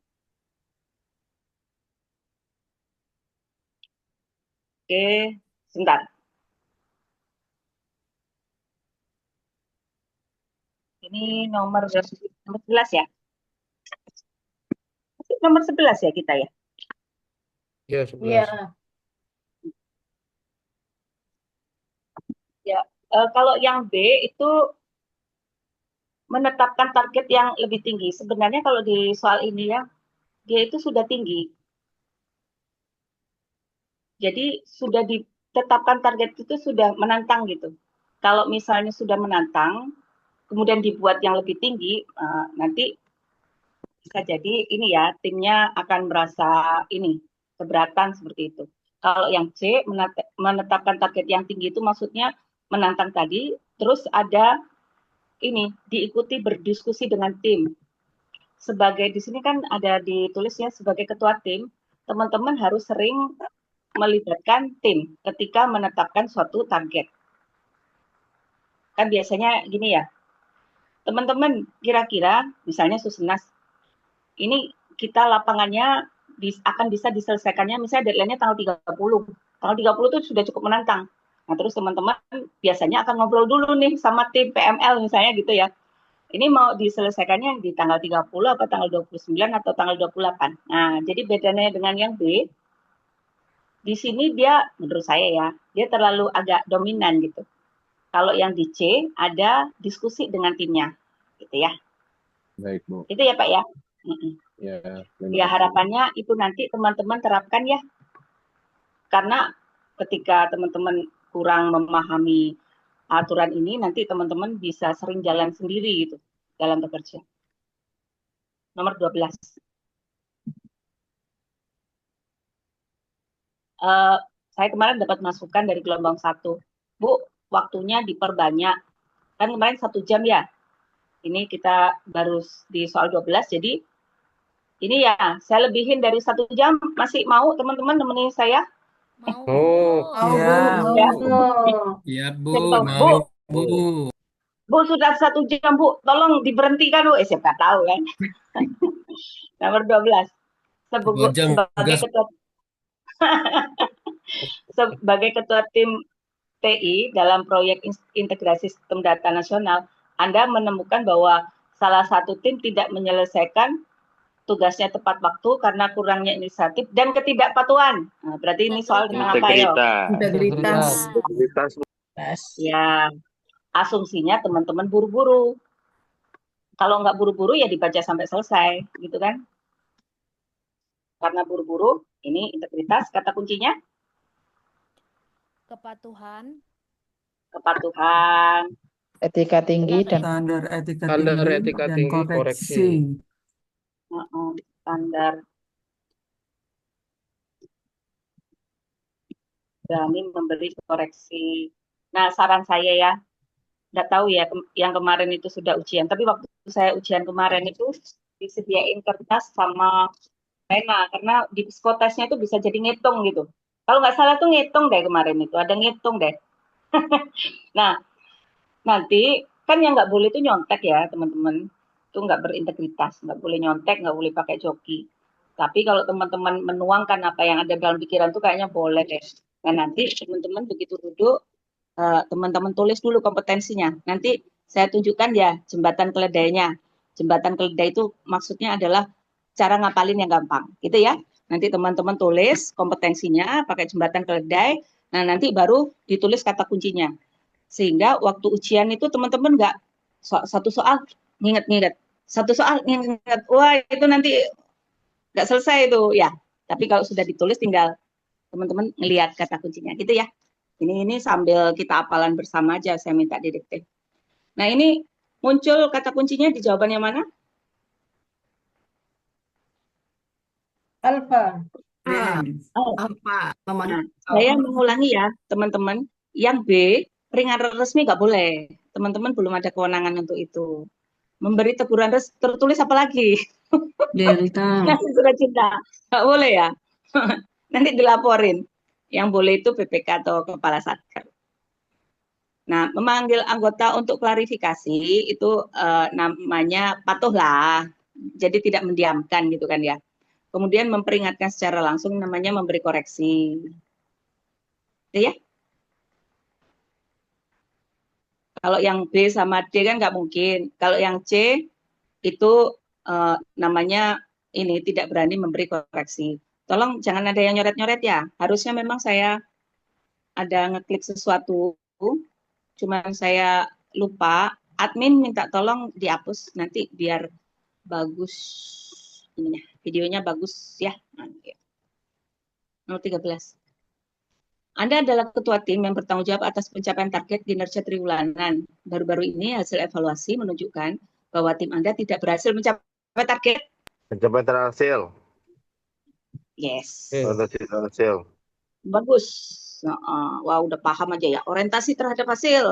Oke, sebentar. Ini nomor 11 ya? Nomor 11 ya kita ya? Iya, 11. Ya, kalau yang B itu menetapkan target yang lebih tinggi. Sebenarnya kalau di soal ini ya, dia itu sudah tinggi. Jadi sudah ditetapkan target itu sudah menantang gitu. Kalau misalnya sudah menantang, kemudian dibuat yang lebih tinggi, nanti bisa jadi ini ya, timnya akan merasa ini, keberatan seperti itu. Kalau yang C, menetapkan target yang tinggi itu maksudnya menantang tadi, terus ada ini, diikuti berdiskusi dengan tim. Sebagai di sini kan ada ditulisnya sebagai ketua tim, teman-teman harus sering melibatkan tim ketika menetapkan suatu target. Kan biasanya gini ya, teman-teman kira-kira misalnya Susenas, ini kita lapangannya akan bisa diselesaikannya misalnya deadline-nya tanggal 30. Tanggal 30 itu sudah cukup menantang. Nah, terus teman-teman biasanya akan ngobrol dulu nih sama tim PML misalnya gitu ya. Ini mau diselesaikannya di tanggal 30 apa tanggal 29 atau tanggal 28. Nah, jadi bedanya dengan yang B, di sini dia menurut saya ya, dia terlalu agak dominan gitu. Kalau yang di C ada diskusi dengan timnya, gitu ya. Baik, Bu. Itu ya Pak ya. Ya, Harapannya itu nanti teman-teman terapkan ya. Karena ketika teman-teman kurang memahami aturan ini, nanti teman-teman bisa sering jalan sendiri gitu dalam bekerja. Nomor 12. Saya kemarin dapat masukan dari gelombang 1. Bu, waktunya diperbanyak. Kan kemarin 1 jam ya. Ini kita baru di soal 12, jadi ini ya, saya lebihin dari 1 jam. Masih mau teman-teman nemenin saya? Oh, Iya, Bu. Mau, Bu. Bu, sudah 1 jam, Bu. Tolong diberhentikan, Bu. Siapa tahu kan. Nomor 12. Sebagai ketua tim TI dalam proyek integrasi sistem data nasional, Anda menemukan bahwa salah satu tim tidak menyelesaikan tugasnya tepat waktu karena kurangnya inisiatif dan ketidakpatuhan. Nah, berarti ini soal tentang apa ya? Integritas. Ya, asumsinya teman-teman buru-buru. Kalau nggak buru-buru ya dibaca sampai selesai, gitu kan? karena buru-buru. Ini integritas, kata kuncinya Kepatuhan. kepatuhan. Etika tinggi dan Standar etika Standar tinggi etika dan tinggi, koreksi. koreksi. Standar berani memberi koreksi. Nah, saran saya ya, nggak tahu ya yang kemarin itu sudah ujian, tapi waktu saya ujian kemarin itu disediain kertas sama pena, karena di psikotesnya itu bisa jadi ngitung gitu. Kalau nggak salah tuh ngitung deh kemarin itu, ada ngitung deh. Nah, nanti kan yang nggak boleh itu nyontek ya teman-teman, itu nggak berintegritas, nggak boleh nyontek, nggak boleh pakai joki. Tapi kalau teman-teman menuangkan apa yang ada dalam pikiran tuh kayaknya boleh deh. Nah, nanti teman-teman begitu duduk, teman-teman tulis dulu kompetensinya. Nanti saya tunjukkan ya jembatan keledainya. Jembatan keledai itu maksudnya adalah cara ngapalin yang gampang, gitu ya. Nanti teman-teman tulis kompetensinya pakai jembatan keledai. Nah, nanti baru ditulis kata kuncinya. Sehingga waktu ujian itu teman-teman nggak satu soal nginget-nginget. Satu soal nginget. Wah, itu nanti nggak selesai itu ya. Tapi kalau sudah ditulis tinggal teman-teman ngelihat kata kuncinya, gitu ya. Ini sambil kita hafalan bersama aja, saya minta didikte. Nah, ini muncul kata kuncinya di jawaban yang mana? Alfa. Nah, saya mengulangi ya, teman-teman. Yang B, peringatan resmi nggak boleh. Teman-teman belum ada kewenangan untuk itu. Memberi teguran tertulis apa lagi? Delta. Ngasih surat cinta. Nggak boleh ya. Nanti dilaporin. Yang boleh itu PPK atau Kepala Satker. Nah, memanggil anggota untuk klarifikasi itu namanya patuhlah. Jadi tidak mendiamkan gitu kan ya. Kemudian memperingatkan secara langsung namanya memberi koreksi. Ya? Kalau yang B sama D kan nggak mungkin. Kalau yang C itu namanya ini tidak berani memberi koreksi. Tolong jangan ada yang nyoret-nyoret ya. Harusnya memang saya ada ngeklik sesuatu, cuman saya lupa. Admin minta tolong dihapus nanti biar bagus ininya, videonya bagus ya. Nomor 13. Anda adalah ketua tim yang bertanggung jawab atas pencapaian target kinerja triwulan. Baru-baru ini hasil evaluasi menunjukkan bahwa tim Anda tidak berhasil mencapai target. Pencapaian terhasil. Yes. Orientasi terhasil. Bagus. Wah, udah paham aja ya. Orientasi terhadap hasil.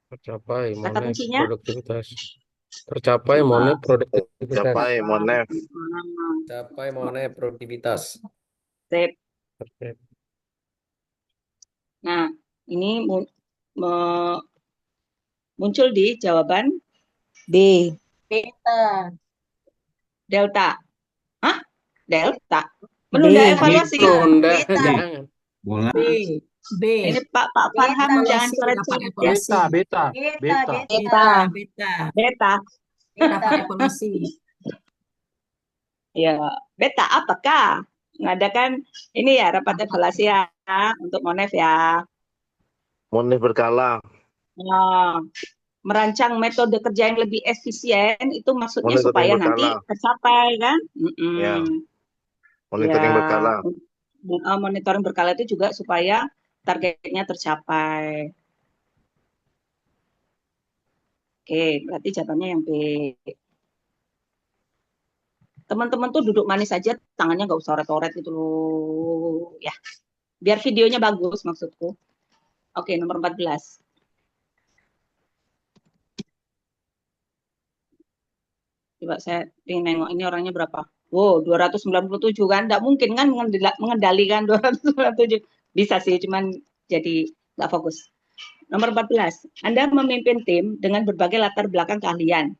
Tercapai, Kata Monef, kuncinya? produktivitas. Tercapai, Monef, produktivitas. Capai, Monef. Capai Monef produktivitas. Sip. Oke. Nah, ini muncul di jawaban B. Delta. Hah? Delta. Menunda evaluasi. Menunda, jangan. Bola. Ini Pak Farham jangan coret-coret ya. Beta. Ya, beta apakah mengadakan ini ya rapat evaluasi ya untuk Monef ya. Monef berkala. Nah, merancang metode kerja yang lebih efisien itu maksudnya Monitoring supaya berkala. nanti tercapai kan? Ya. Monitoring Ya. berkala. Monitoring berkala itu juga supaya targetnya tercapai. Oke, berarti jawabannya yang B. Teman-teman tuh duduk manis aja, tangannya nggak usah oret-oret gitu loh. Ya, biar videonya bagus maksudku. Oke, nomor 14. Coba saya ingin nengok ini orangnya berapa. Wow, 297 kan? Nggak mungkin kan mengendalikan 297. Bisa sih, cuman jadi nggak fokus. Nomor 14. Anda memimpin tim dengan berbagai latar belakang keahlian.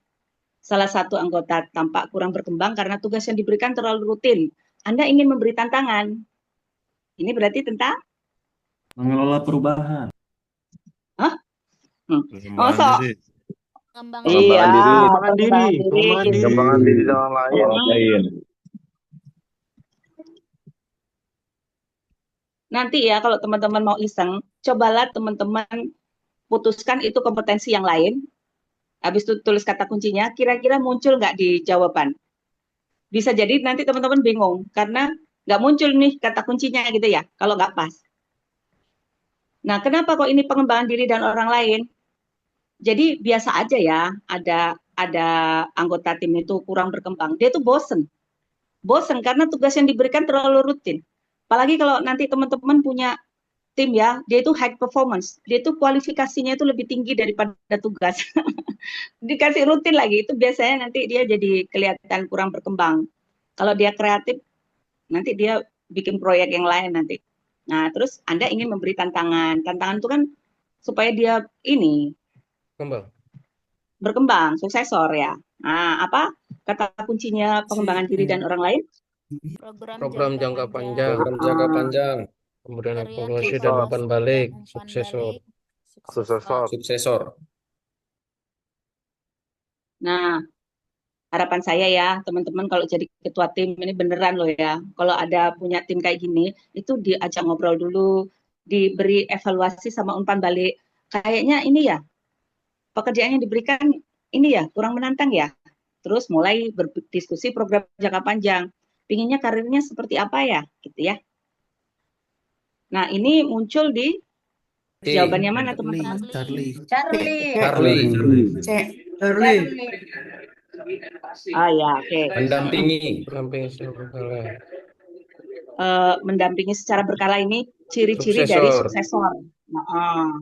Salah satu anggota tampak kurang berkembang karena tugas yang diberikan terlalu rutin. Anda ingin memberi tantangan. Ini berarti tentang? Mengelola perubahan. Hah? Pengembangan so. diri. Iya. Pengembangan diri dalam lain. Nanti ya kalau teman-teman mau iseng, cobalah teman-teman putuskan itu kompetensi yang lain. Habis itu tulis kata kuncinya, kira-kira muncul nggak di jawaban? bisa jadi nanti teman-teman bingung karena nggak muncul nih kata kuncinya gitu ya kalau nggak pas. Nah, kenapa kok ini pengembangan diri dan orang lain? Jadi biasa aja ya, ada anggota tim itu kurang berkembang. Dia tuh bosen karena tugas yang diberikan terlalu rutin. Apalagi kalau nanti teman-teman punya tim ya, dia itu high performance, dia itu kualifikasinya itu lebih tinggi daripada tugas. Dikasih rutin lagi, itu biasanya nanti dia jadi kelihatan kurang berkembang. Kalau dia kreatif, nanti dia bikin proyek yang lain nanti. Nah, terus Anda ingin memberi tantangan. Tantangan itu kan supaya dia ini Kembang. berkembang, suksesor ya. Nah, apa kata kuncinya pengembangan diri dan orang lain? Program jangka panjang. Program jangka panjang. Kemudian Karya evaluasi dan Suksesor. umpan balik. Suksesor. Suksesor. Suksesor. Nah, harapan saya ya, teman-teman kalau jadi ketua tim ini beneran loh ya. Kalau ada punya tim kayak gini, itu diajak ngobrol dulu, diberi evaluasi sama umpan balik. Kayaknya ini ya, pekerjaan yang diberikan ini ya, kurang menantang ya. Terus mulai berdiskusi program jangka panjang. Pinginnya karirnya seperti apa ya, gitu ya. Nah, ini muncul di jawabannya mana teman-teman? Charlie. Charlie. Charlie. Ah ya, oke. Mendampingi. Pendamping secara berkala. Mendampingi secara berkala ini ciri-ciri dari Suksesor. suksesor. Nah,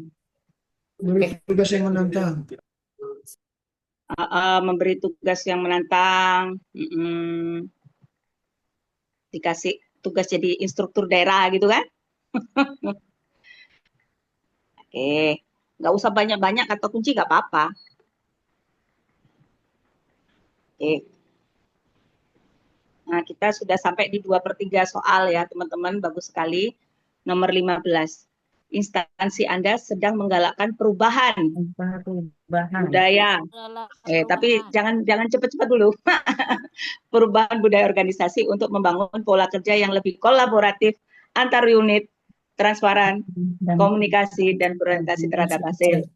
Beri tugas yang menantang. memberi tugas yang menantang, dikasih tugas jadi instruktur daerah gitu kan? Oke, nggak usah banyak-banyak kata kunci nggak apa-apa. Oke. Nah, kita sudah sampai di 2/3 soal ya, teman-teman. Bagus sekali. Nomor 15. Instansi Anda sedang menggalakkan perubahan budaya. Tapi jangan cepat-cepat dulu. Perubahan budaya organisasi untuk membangun pola kerja yang lebih kolaboratif antar unit, transparan, komunikasi, dan berorientasi terhadap hasil.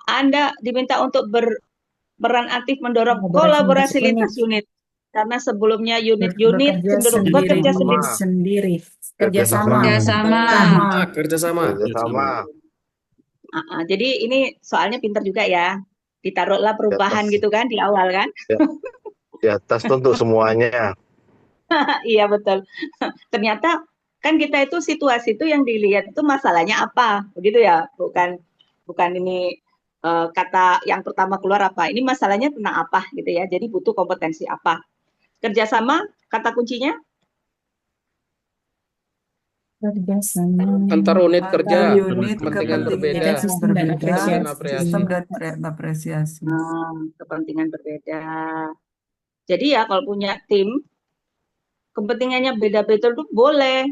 Anda diminta untuk berperan aktif mendorong kolaborasi lintas unit. Karena sebelumnya unit-unit cenderung bekerja sendiri. Kerjasama. Jadi ini soalnya pinter juga ya. Ditaruhlah perubahan gitu kan di awal kan. Di atas tuh untuk semuanya. Iya betul. Ternyata kan kita itu situasi itu yang dilihat itu masalahnya apa, begitu ya. Bukan ini kata yang pertama keluar apa. Ini masalahnya tentang apa gitu ya. Jadi butuh kompetensi apa. Kerjasama kata kuncinya? Antar unit kerja, Unit kepentingan berbeda, kepentingan apresiasi. apresiasi. Kepentingan berbeda. Jadi ya kalau punya tim, kepentingannya beda-beda itu boleh.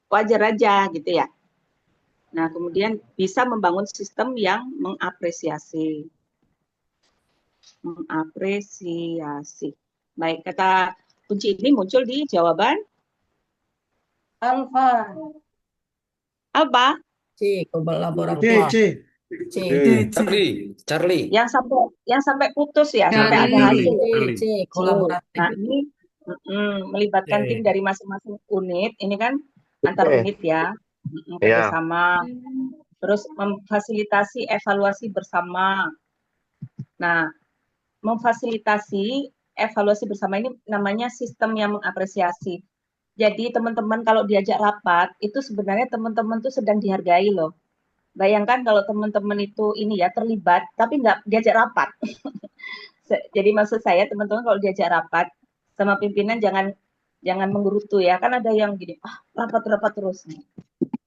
Wajar aja gitu ya. Nah, kemudian bisa membangun sistem yang mengapresiasi. Mengapresiasi. Baik, kata kunci ini muncul di jawaban apa? C. Charlie. Yang sampai putus ya, sampai ada hasil. Kolaboratif. Nah, ini melibatkan tim dari masing-masing unit. Ini kan antar unit ya, kerjasama. Terus memfasilitasi evaluasi bersama. Nah, memfasilitasi evaluasi bersama ini namanya sistem yang mengapresiasi. Jadi teman-teman kalau diajak rapat, itu sebenarnya teman-teman tuh sedang dihargai loh. Bayangkan kalau teman-teman itu ini ya terlibat, tapi nggak diajak rapat. Jadi maksud saya teman-teman kalau diajak rapat sama pimpinan jangan menggerutu ya. Kan ada yang gini, rapat terus.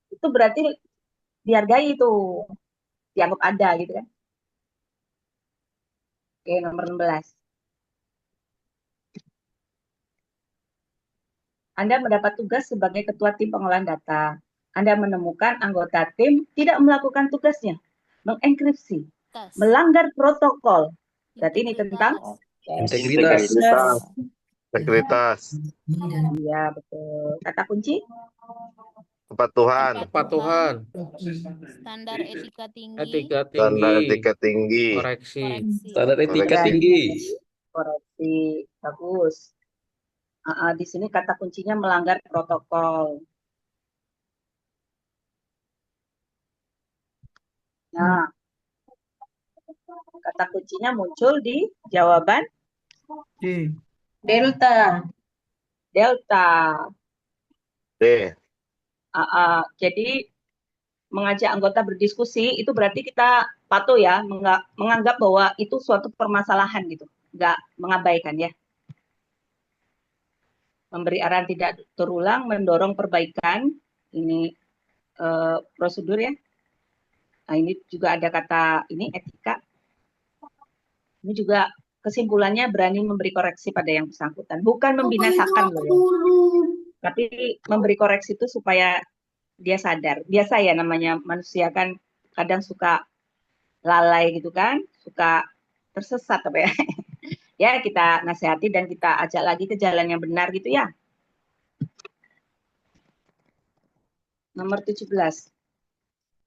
Itu berarti dihargai itu, dianggap ada gitu kan. Oke, nomor 16. Anda mendapat tugas sebagai ketua tim pengolahan data. Anda menemukan anggota tim tidak melakukan tugasnya, mengenkripsi, melanggar protokol. Berarti ini tentang Integritas. Iya, betul. Kata kunci? Kepatuhan. Standar etika tinggi. Etika Standar tinggi. etika tinggi. Koreksi. Standar etika tinggi. koreksi. Bagus. Di sini kata kuncinya melanggar protokol. Nah, kata kuncinya muncul di jawaban D. Delta. D. Jadi mengajak anggota berdiskusi itu berarti kita patuh ya, menganggap bahwa itu suatu permasalahan gitu, nggak mengabaikan ya. Memberi arahan tidak terulang, mendorong perbaikan, ini prosedur ya. Nah ini juga ada kata ini etika. Ini juga kesimpulannya berani memberi koreksi pada yang bersangkutan, bukan membinasakan loh ya. Tapi memberi koreksi itu supaya dia sadar. Biasa ya namanya manusia kan kadang suka lalai gitu kan, suka tersesat apa ya. Ya kita nasihati dan kita ajak lagi ke jalan yang benar gitu ya. Nomor 17.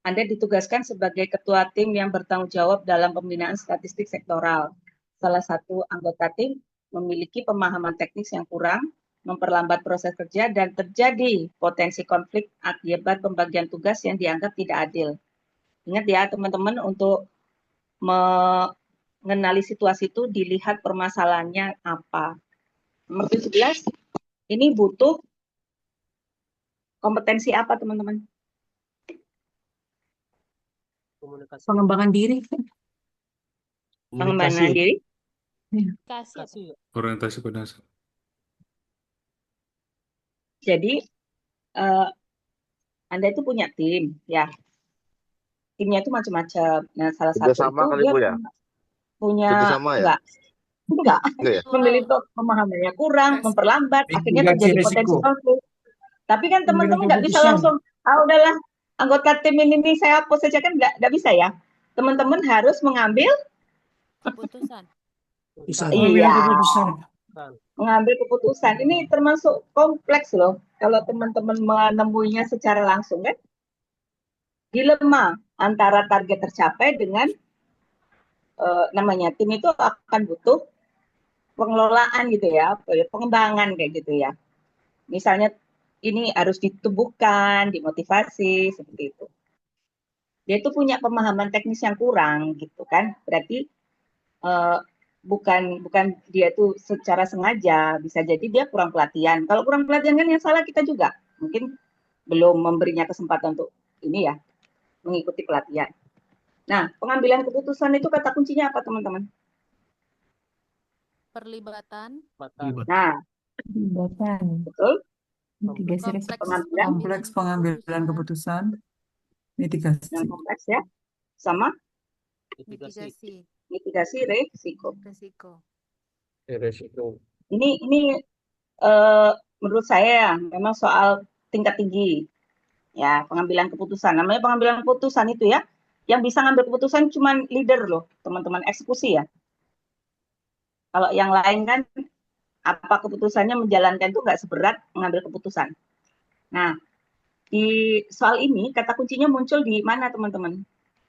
Anda ditugaskan sebagai ketua tim yang bertanggung jawab dalam pembinaan statistik sektoral. Salah satu anggota tim memiliki pemahaman teknis yang kurang, memperlambat proses kerja, dan terjadi potensi konflik akibat pembagian tugas yang dianggap tidak adil. Ingat ya teman-teman, untuk mengenali situasi itu dilihat permasalahannya apa. Nomor 17, ini butuh kompetensi apa teman-teman? Pengembangan diri. Pengembangan diri? Orientasi pada Jadi Anda itu punya tim, ya. Timnya itu macam-macam. Nah, salah satu Kerjasama itu kali dia Bu ya? punya Kerjasama ya? enggak. Enggak ya? Memilih pemahamannya kurang, memperlambat, akhirnya terjadi potensi konflik. Tapi kan teman-teman nggak bisa langsung, udahlah anggota tim ini nih saya hapus saja, kan nggak bisa ya. Teman-teman harus mengambil Keputusan. Iya. Mengambil keputusan. Ini termasuk kompleks loh. Kalau teman-teman menemuinya secara langsung kan. Dilema antara target tercapai dengan namanya tim itu akan butuh pengelolaan gitu ya, pengembangan kayak gitu ya. Misalnya ini harus ditubuhkan, dimotivasi seperti itu. Dia itu punya pemahaman teknis yang kurang gitu kan. Berarti bukan dia itu secara sengaja, bisa jadi dia kurang pelatihan. Kalau kurang pelatihan kan yang salah kita juga. Mungkin belum memberinya kesempatan untuk ini ya, mengikuti pelatihan. Nah, pengambilan keputusan itu kata kuncinya apa teman-teman? Perlibatan. Nah, betul. Kompleks pengambilan keputusan. Mitigasi. Yang kompleks ya. Sama mitigasi risiko. Ini menurut saya memang soal tingkat tinggi ya, pengambilan keputusan. Namanya pengambilan keputusan itu ya, yang bisa ngambil keputusan cuma leader loh teman-teman, eksekusi ya. Kalau yang lain kan apa keputusannya menjalankan itu nggak seberat mengambil keputusan. Nah, di soal ini kata kuncinya muncul di mana teman-teman?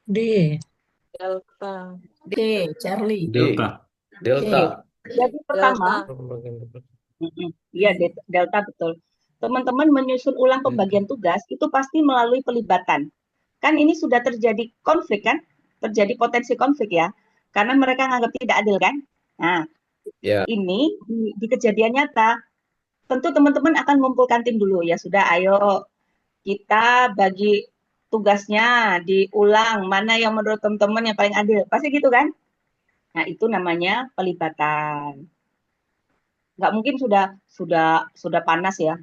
D. Delta. D. Charlie. Delta. Jadi pertama, iya delta betul. Teman-teman menyusun ulang pembagian tugas itu pasti melalui pelibatan. Kan ini sudah terjadi konflik kan? Terjadi potensi konflik ya. Karena mereka menganggap tidak adil kan? Nah, ini di kejadian nyata. Tentu teman-teman akan mengumpulkan tim dulu. Ya sudah, ayo kita bagi tugasnya, diulang mana yang menurut teman-teman yang paling adil. Pasti gitu kan? Nah, itu namanya pelibatan. Nggak mungkin sudah panas ya.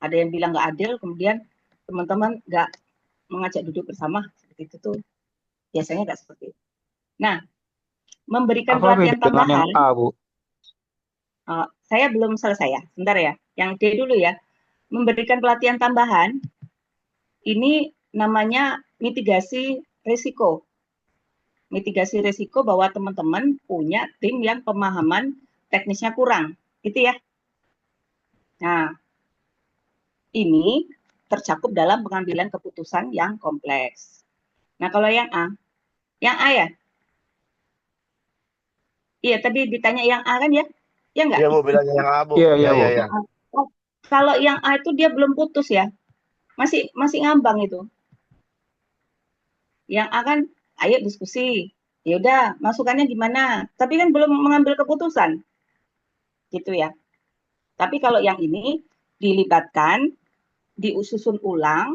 Ada yang bilang nggak adil, kemudian teman-teman nggak mengajak duduk bersama. Seperti itu tuh. Biasanya nggak seperti itu. Nah, memberikan pelatihan tambahan. Saya belum selesai ya. Sebentar ya. Yang D dulu ya. Memberikan pelatihan tambahan, ini namanya mitigasi risiko. Mitigasi risiko bahwa teman-teman punya tim yang pemahaman teknisnya kurang. Gitu ya. Nah, ini tercakup dalam pengambilan keputusan yang kompleks. Nah, kalau yang A ya? Iya, tadi ditanya yang A kan ya? Ya enggak? Iya Bu, bilangnya yang A Bu. Iya, iya, Ya, Bu. ya, ya. Oh, kalau yang A itu dia belum putus ya. Masih ngambang itu. Yang A kan, ayo diskusi. Ya udah, masukannya gimana? Tapi kan belum mengambil keputusan, gitu ya. Tapi kalau yang ini dilibatkan, disusun ulang,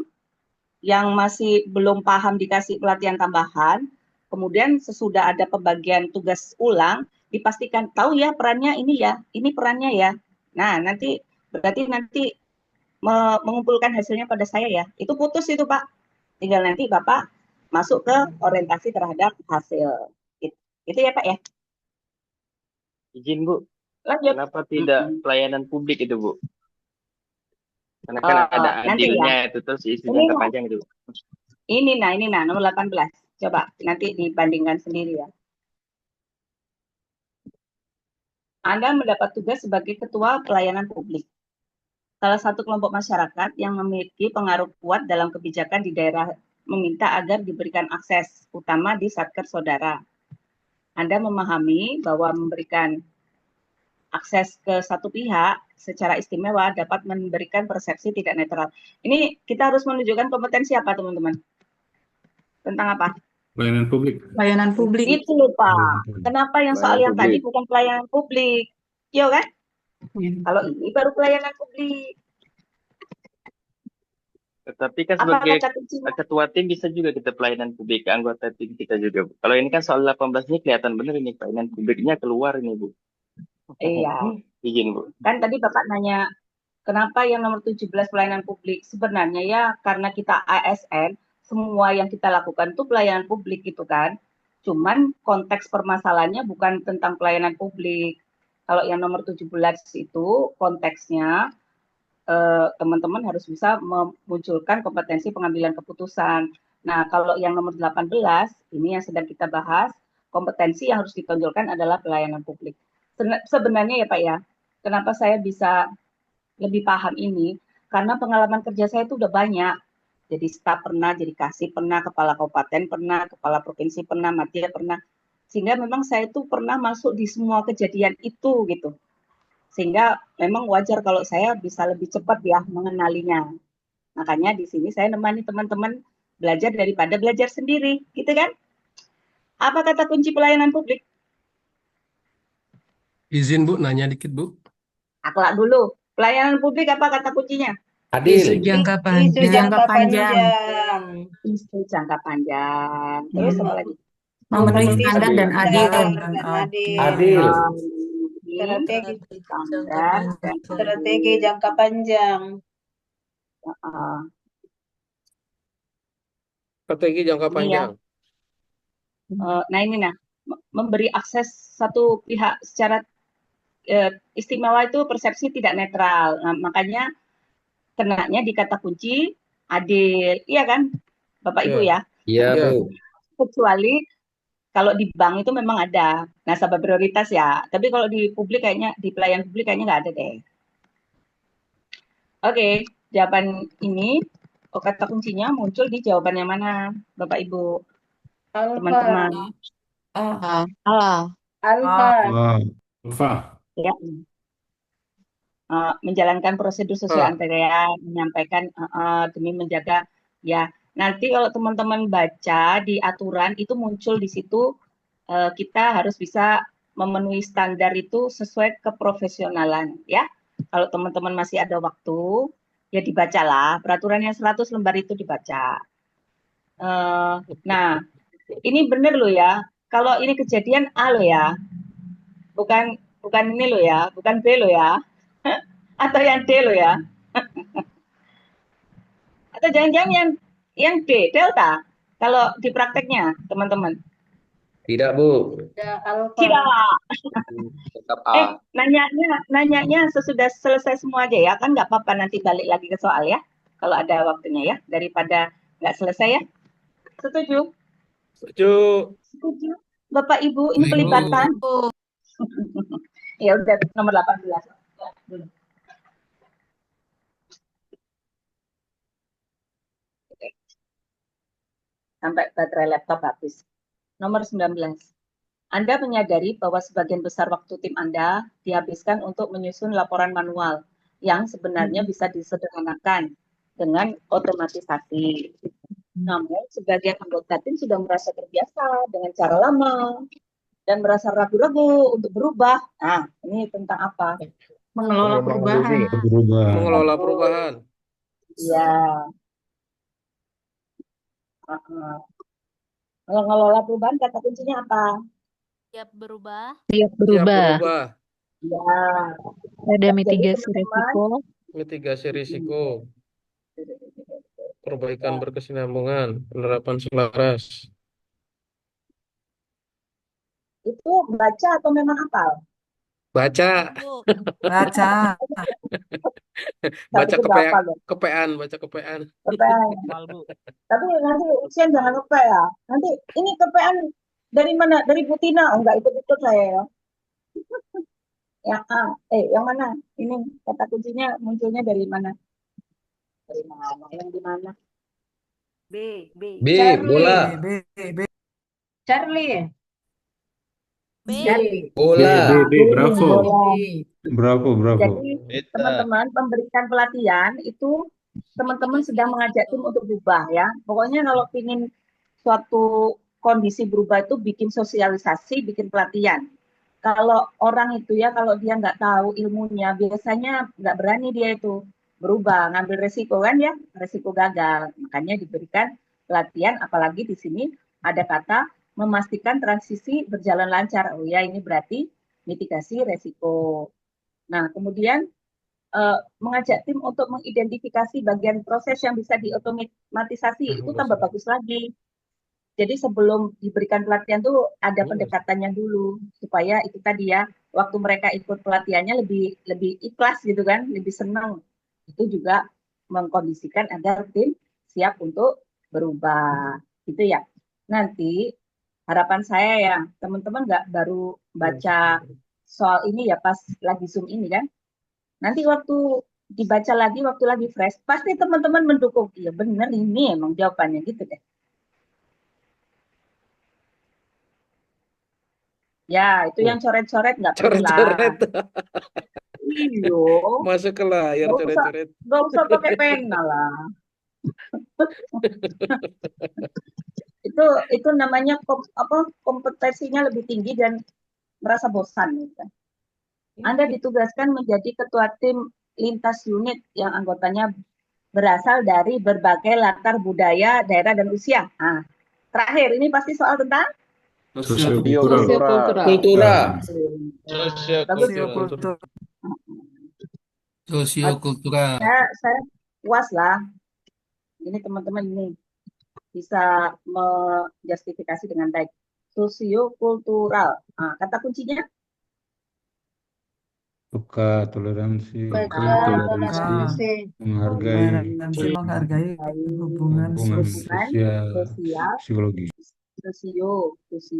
yang masih belum paham dikasih pelatihan tambahan, kemudian sesudah ada pembagian tugas ulang, dipastikan tahu ya perannya ini ya, ini perannya ya. Nah, berarti nanti mengumpulkan hasilnya pada saya ya. Itu putus itu Pak. Tinggal nanti Bapak masuk ke orientasi terhadap hasil. Itu ya Pak ya. Izin Bu, Lanjut. kenapa tidak pelayanan publik itu Bu? Karena kan ada Nanti ya. adilnya itu terus isu jangka panjang itu. Ini nah nomor 18. Coba nanti dibandingkan sendiri ya. Anda mendapat tugas sebagai ketua pelayanan publik. Salah satu kelompok masyarakat yang memiliki pengaruh kuat dalam kebijakan di daerah meminta agar diberikan akses, utama di Satker Saudara. Anda memahami bahwa memberikan akses ke satu pihak secara istimewa dapat memberikan persepsi tidak netral. Ini kita harus menunjukkan kompetensi apa, teman-teman? Tentang apa? Pelayanan publik. Pelayanan publik. Itu loh, Pak. Kenapa yang soal yang tadi bukan pelayanan publik? Yo kan? Kalau ini baru pelayanan publik. Tetapi kan sebagai ketua tim bisa juga kita pelayanan publik ke anggota tim kita juga Bu. Kalau ini kan soal 18 ini kelihatan benar ini pelayanan publiknya keluar ini Bu. Iya. Izin Bu. Kan tadi Bapak nanya kenapa yang nomor 17 pelayanan publik? Sebenarnya ya karena kita ASN, semua yang kita lakukan itu pelayanan publik gitu kan. Cuman konteks permasalahannya bukan tentang pelayanan publik. Kalau yang nomor 17 itu konteksnya teman-teman harus bisa memunculkan kompetensi pengambilan keputusan. Nah, kalau yang nomor 18, ini yang sedang kita bahas, kompetensi yang harus ditonjolkan adalah pelayanan publik. Sebenarnya ya Pak ya, kenapa saya bisa lebih paham ini? Karena pengalaman kerja saya itu udah banyak. Jadi staf pernah, jadi kasih pernah, kepala kabupaten pernah, kepala provinsi pernah, madya pernah. Sehingga memang saya itu pernah masuk di semua kejadian itu gitu. Sehingga memang wajar kalau saya bisa lebih cepat ya mengenalinya. Makanya di sini saya nemani teman-teman belajar daripada belajar sendiri, gitu kan? Apa kata kunci pelayanan publik? Izin Bu, nanya dikit Bu. Akhlak dulu. Pelayanan publik apa kata kuncinya? Adil. Jangka Isu jangka panjang. panjang. Isu jangka panjang. Terus apa lagi? Memenuhi standar dan adil. Adil. Strategi jangka panjang. Strategi jangka panjang. Nah ini memberi akses satu pihak secara istimewa itu persepsi tidak netral. Nah, makanya kenanya di kata kunci adil, iya kan, Bapak Ibu ya? Iya Bu. Kecuali kalau di bank itu memang ada nasabah prioritas ya. Tapi kalau di publik kayaknya di pelayanan publik kayaknya nggak ada deh. Oke, jawaban ini kata kuncinya muncul di jawaban yang mana, Bapak Ibu, teman-teman? Alfa. Alfa. Ya. Menjalankan prosedur sesuai antrean, menyampaikan demi menjaga ya. Nanti kalau teman-teman baca di aturan itu muncul di situ kita harus bisa memenuhi standar itu sesuai keprofesionalan ya. Kalau teman-teman masih ada waktu ya dibacalah peraturan yang 100 lembar itu dibaca. Nah, ini benar loh ya. Kalau ini kejadian A loh ya. Bukan ini loh ya, bukan B loh ya. Atau yang D loh ya. Atau jangan-jangan yang D, delta. Kalau di prakteknya, teman-teman. Tidak Bu. Tidak. Tetap A. Nanyanya sesudah selesai semua aja ya. Kan nggak apa-apa nanti balik lagi ke soal ya. Kalau ada waktunya ya. Daripada nggak selesai ya. Setuju? Setuju. Bapak Ibu, ini pelibatan. Ya udah nomor 18. Sampai baterai laptop habis. Nomor 19. Anda menyadari bahwa sebagian besar waktu tim Anda dihabiskan untuk menyusun laporan manual yang sebenarnya bisa disederhanakan dengan otomatisasi. Namun, sebagian anggota tim sudah merasa terbiasa dengan cara lama dan merasa ragu-ragu untuk berubah. Nah, ini tentang apa? Mengelola perubahan. Mengelola perubahan. Ya, mengelola perubahan kata kuncinya apa? Siap berubah. Siap Siap berubah. berubah. Ya, Ada jadi mitigasi teman-teman, resiko. Mitigasi risiko. Perbaikan berkesinambungan. Penerapan selaras. itu baca atau memang hafal? Baca. Bu. Baca. Tapi Baca itu udah hafal ya. kepean. Baca kepean. Kepean. Tapi nanti ujian jangan lupa ya. Nanti ini kepean dari mana? Dari Bu Tina? Oh, enggak ikut-ikut saya ya. Yang A, yang mana? Ini kata kuncinya munculnya dari mana? Dari mana? Yang di mana? B, Charlie. bola. B. Charlie. B. Bola. B, bravo. Bravo. Jadi teman-teman memberikan pelatihan itu teman-teman sedang mengajak tim untuk berubah ya. Pokoknya kalau ingin suatu kondisi berubah itu bikin sosialisasi, bikin pelatihan. Kalau orang itu ya, kalau dia nggak tahu ilmunya, biasanya nggak berani dia itu berubah, ngambil resiko kan ya, resiko gagal. Makanya diberikan pelatihan, apalagi di sini ada kata memastikan transisi berjalan lancar. Oh ya, ini berarti mitigasi resiko. Nah, kemudian mengajak tim untuk mengidentifikasi bagian proses yang bisa diotomatisasi, itu tambah bagus lagi. Jadi sebelum diberikan pelatihan tuh ada pendekatannya dulu supaya itu tadi ya, waktu mereka ikut pelatihannya lebih ikhlas gitu kan, lebih senang. Itu juga mengkondisikan agar tim siap untuk berubah gitu ya. Nanti harapan saya ya teman-teman nggak baru baca soal ini ya pas lagi Zoom ini kan. Nanti waktu dibaca lagi, waktu lagi fresh, pasti teman-teman mendukung. Iya bener ini emang jawabannya gitu deh. Ya, itu yang coret-coret nggak perlu lah. Coret-coret. Iyo, Masuk ke layar coret-coret. nggak usah pakai pena lah. itu namanya kompetensinya lebih tinggi dan merasa bosan. Gitu. Anda ditugaskan menjadi ketua tim lintas unit yang anggotanya berasal dari berbagai latar budaya, daerah, dan usia. Nah, terakhir, ini pasti soal tentang Kultura. Sosiokultural. Saya puas lah. Ini teman-teman ini bisa menjustifikasi dengan baik. Sosiokultural. Nah, kata kuncinya? Suka, toleransi, Menghargai hubungan sosial, psikologis. Psikologi.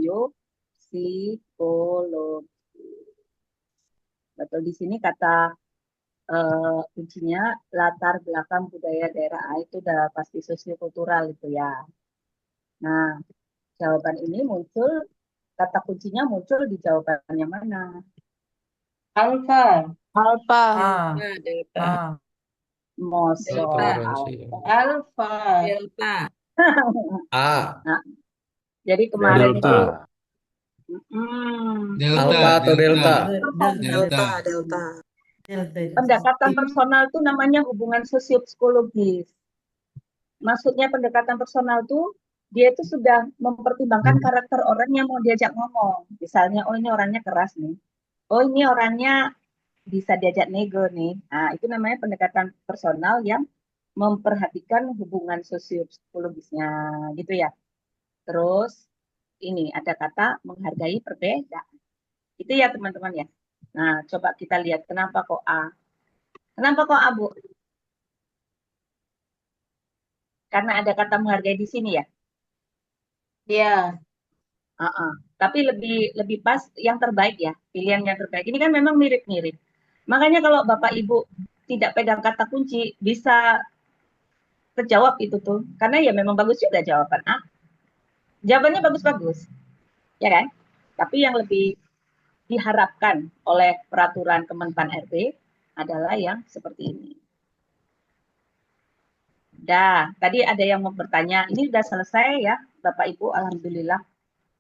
Betul, di sini kata kuncinya latar belakang budaya daerah itu udah pasti sosiokultural itu ya. Nah, jawaban ini muncul, kata kuncinya muncul di jawaban yang mana? Alfa. Delta. Alfa. A. Nah, jadi kemarin itu Alpha atau delta? pendekatan personal itu namanya hubungan sosiopsikologis. Maksudnya pendekatan personal itu dia itu sudah mempertimbangkan karakter orang yang mau diajak ngomong. Misalnya, oh ini orangnya keras nih. Oh ini orangnya bisa diajak nego nih. Nah, itu namanya pendekatan personal yang memperhatikan hubungan sosiopsikologisnya gitu ya. Terus ini ada kata menghargai perbedaan. Itu ya teman-teman ya. Nah, coba kita lihat kenapa kok A. Kenapa kok A, Bu? Karena ada kata menghargai di sini ya. Iya. Tapi lebih pas yang terbaik ya, pilihan yang terbaik. Ini kan memang mirip-mirip. Makanya kalau Bapak Ibu tidak pegang kata kunci, bisa terjawab itu tuh. Karena ya memang bagus juga jawaban A. Jawabannya bagus-bagus. Ya kan? Tapi yang lebih diharapkan oleh peraturan Kemenpan RB adalah yang seperti ini. Tadi ada yang mau bertanya, ini sudah selesai ya Bapak Ibu, alhamdulillah.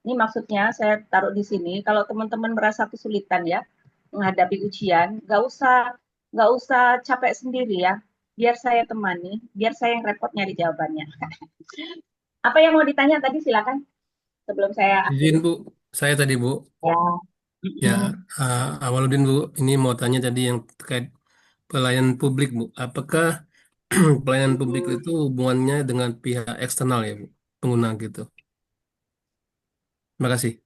Ini maksudnya saya taruh di sini, kalau teman-teman merasa kesulitan ya menghadapi ujian, nggak usah capek sendiri ya, biar saya temani, biar saya yang repot nyari jawabannya. Apa yang mau ditanya tadi silakan sebelum saya Izin akhiri. Bu, saya tadi Bu. Ya, Awaludin Bu, ini mau tanya tadi yang terkait pelayanan publik Bu. Apakah pelayanan publik itu hubungannya dengan pihak eksternal ya Bu, pengguna gitu? Terima kasih.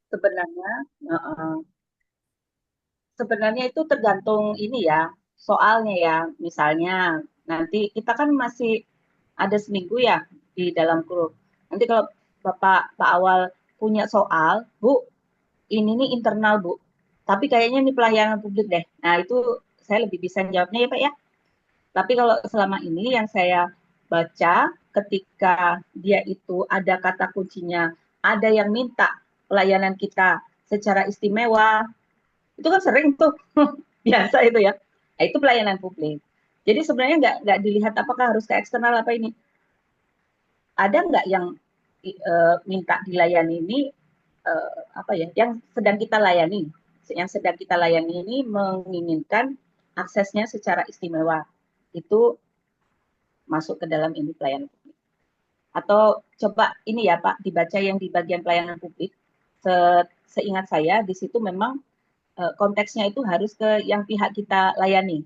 Sebenarnya itu tergantung ini ya, soalnya ya. Misalnya nanti kita kan masih ada seminggu ya di dalam grup. Nanti kalau Pak Awal punya soal, Bu, ini nih internal Bu, tapi kayaknya ini pelayanan publik deh. Nah itu saya lebih bisa jawabnya ya Pak ya. Tapi kalau selama ini yang saya baca, ketika dia itu ada kata kuncinya, ada yang minta pelayanan kita secara istimewa, itu kan sering tuh, biasa itu ya. Nah, itu pelayanan publik. Jadi sebenarnya nggak dilihat apakah harus ke eksternal apa ini. Ada nggak yang minta dilayani ini, yang sedang kita layani. Yang sedang kita layani ini menginginkan aksesnya secara istimewa. Itu masuk ke dalam ini pelayanan publik. Atau coba ini ya Pak, dibaca yang di bagian pelayanan publik. Seingat saya di situ memang konteksnya itu harus ke yang pihak kita layani,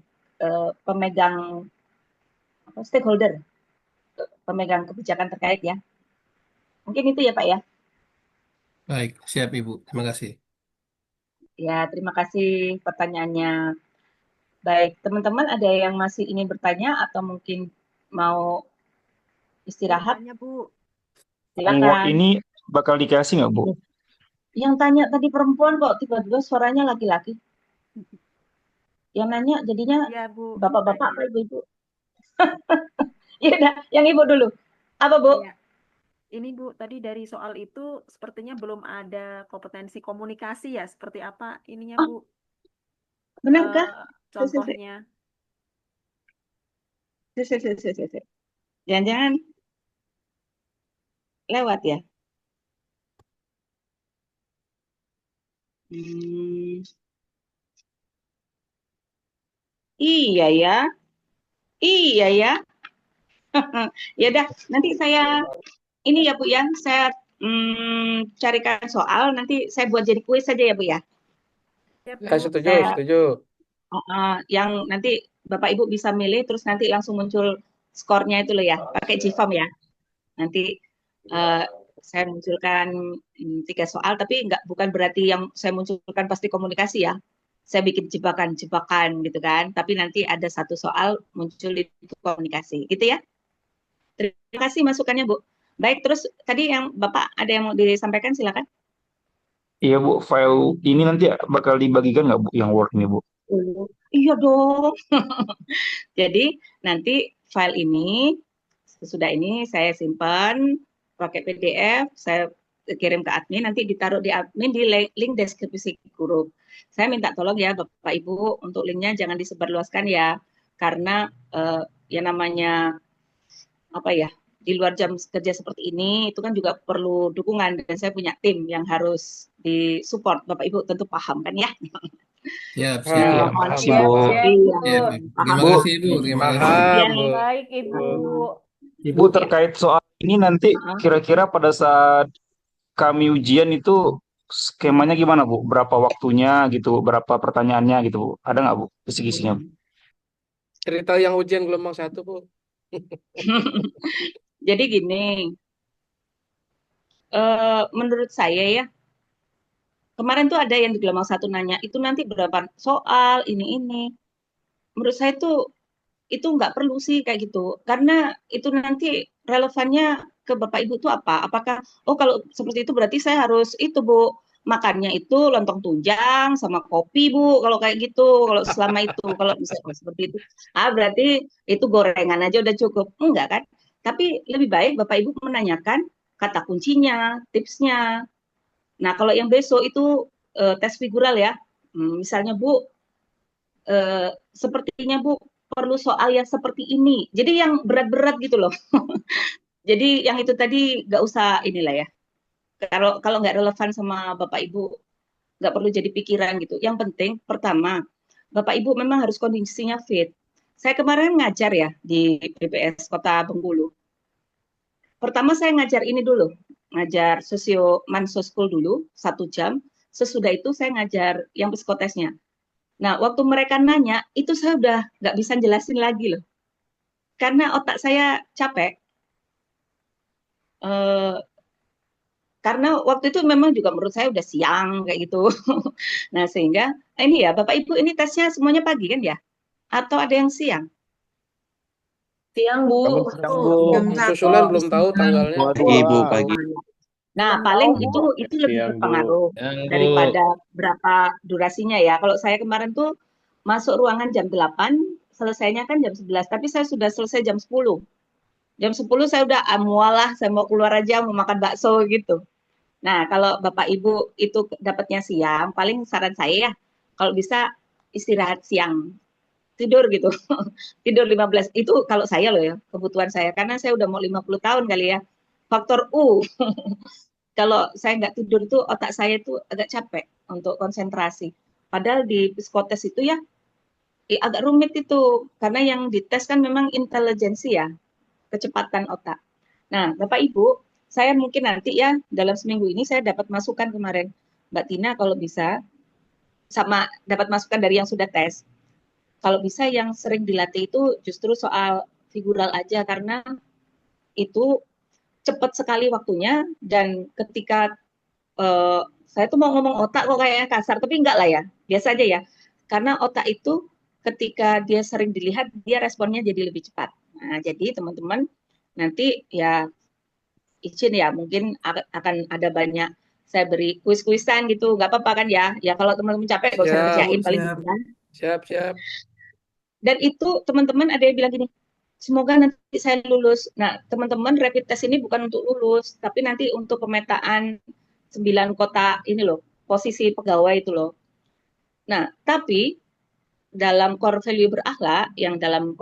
pemegang stakeholder, pemegang kebijakan terkait ya. Mungkin itu ya Pak ya. Baik, siap Ibu. Terima kasih. Ya, terima kasih pertanyaannya. Baik, teman-teman ada yang masih ingin bertanya atau mungkin mau istirahat? Bu. Silakan. Ini bakal dikasih nggak Bu? Yang tanya tadi perempuan kok tiba-tiba suaranya laki-laki. Yang nanya jadinya bapak-bapak apa ibu-ibu? Iya, yang ibu dulu. Apa Bu? Ya. Ini Bu, tadi dari soal itu sepertinya belum ada kompetensi komunikasi ya, seperti apa ininya Bu? Benarkah? Contohnya. Jangan-jangan lewat ya? Iya ya. Iya ya. Ya udah, nanti saya ini ya Bu ya, saya carikan soal, nanti saya buat jadi kuis saja ya Bu ya. Setuju. Yang nanti Bapak Ibu bisa milih, terus nanti langsung muncul skornya itu loh ya, pakai GFORM ya. Nanti saya munculkan 3 soal, tapi bukan berarti yang saya munculkan pasti komunikasi ya. Saya bikin jebakan-jebakan gitu kan, tapi nanti ada 1 soal muncul itu komunikasi, gitu ya. Terima kasih masukannya Bu. Baik, terus tadi yang Bapak ada yang mau disampaikan, silakan. Iya Bu, file ini nanti bakal dibagikan nggak Bu, yang Word ini Bu? Iya dong. Jadi nanti file ini, sesudah ini saya simpan pakai PDF, saya kirim ke admin, nanti ditaruh di admin di link deskripsi grup. Saya minta tolong ya Bapak Ibu, untuk linknya jangan disebarluaskan ya, karena ya namanya apa ya, di luar jam kerja seperti ini itu kan juga perlu dukungan, dan saya punya tim yang harus disupport. Bapak Ibu tentu paham kan ya? Siap. Paham, Paham. Terima kasih Bu. Terima kasih Bu. Baik Ibu. Ibu terkait soal ini nanti kira-kira pada saat kami ujian itu skemanya gimana Bu? Berapa waktunya gitu, berapa pertanyaannya gitu Bu? Ada nggak Bu kisi-kisinya? Cerita yang ujian gelombang 1 Bu. Jadi gini, menurut saya ya, kemarin tuh ada yang di gelombang 1 nanya, itu nanti berapa soal, ini. Menurut saya tuh, itu nggak perlu sih kayak gitu. Karena itu nanti relevannya ke Bapak Ibu tuh apa? Apakah, kalau seperti itu berarti saya harus itu Bu, makannya itu lontong tunjang sama kopi Bu, kalau kayak gitu, kalau selama itu, kalau bisa seperti itu. Berarti itu gorengan aja udah cukup. Enggak kan? Tapi lebih baik Bapak Ibu menanyakan kata kuncinya, tipsnya. Nah, kalau yang besok itu tes figural ya. Misalnya Bu, sepertinya Bu perlu soal yang seperti ini. Jadi yang berat-berat gitu loh. Jadi yang itu tadi nggak usah inilah ya. Kalau nggak relevan sama Bapak Ibu, nggak perlu jadi pikiran gitu. Yang penting pertama, Bapak Ibu memang harus kondisinya fit. Saya kemarin ngajar ya di PPS Kota Bengkulu. Pertama saya ngajar ini dulu, ngajar sosio mansoskul dulu 1 jam. Sesudah itu saya ngajar yang psikotesnya. Nah, waktu mereka nanya, itu saya udah nggak bisa jelasin lagi loh. Karena otak saya capek. Karena waktu itu memang juga menurut saya udah siang kayak gitu. Nah, sehingga ini ya, Bapak Ibu ini tesnya semuanya pagi kan ya? Atau ada yang siang? Siang, Bu. Susulan belum tahu tanggalnya. Pagi, Bu, pagi. Nah, paling itu lebih Siang, Bu. berpengaruh daripada berapa durasinya ya. Kalau saya kemarin tuh masuk ruangan jam 8, selesainya kan jam 11, tapi saya sudah selesai jam 10. Jam 10 saya udah mualah, saya mau keluar aja, mau makan bakso gitu. Nah, kalau Bapak Ibu itu dapatnya siang, paling saran saya ya, kalau bisa istirahat siang. Tidur gitu. Tidur 15. Itu kalau saya loh ya, kebutuhan saya. Karena saya udah mau 50 tahun kali ya. Faktor U. Kalau saya nggak tidur itu otak saya itu agak capek untuk konsentrasi. Padahal di psikotes itu ya agak rumit itu. Karena yang dites kan memang intelijensi ya, kecepatan otak. Nah, Bapak Ibu, saya mungkin nanti ya dalam seminggu ini saya dapat masukan kemarin. Mbak Tina kalau bisa, sama dapat masukan dari yang sudah tes. Kalau bisa yang sering dilatih itu justru soal figural aja, karena itu cepat sekali waktunya, dan ketika saya tuh mau ngomong otak kok kayaknya kasar, tapi enggak lah ya, biasa aja ya. Karena otak itu ketika dia sering dilihat, dia responnya jadi lebih cepat. Nah, jadi teman-teman nanti ya izin ya, mungkin akan ada banyak saya beri kuis-kuisan gitu, nggak apa-apa kan ya? Ya kalau teman-teman capek nggak usah kerjain paling gitu kan. Siap. Dan itu teman-teman ada yang bilang gini, semoga nanti saya lulus. Nah, teman-teman rapid test ini bukan untuk lulus, tapi nanti untuk pemetaan 9 kota ini loh, posisi pegawai itu loh. Nah, tapi dalam core value berakhlak, yang dalam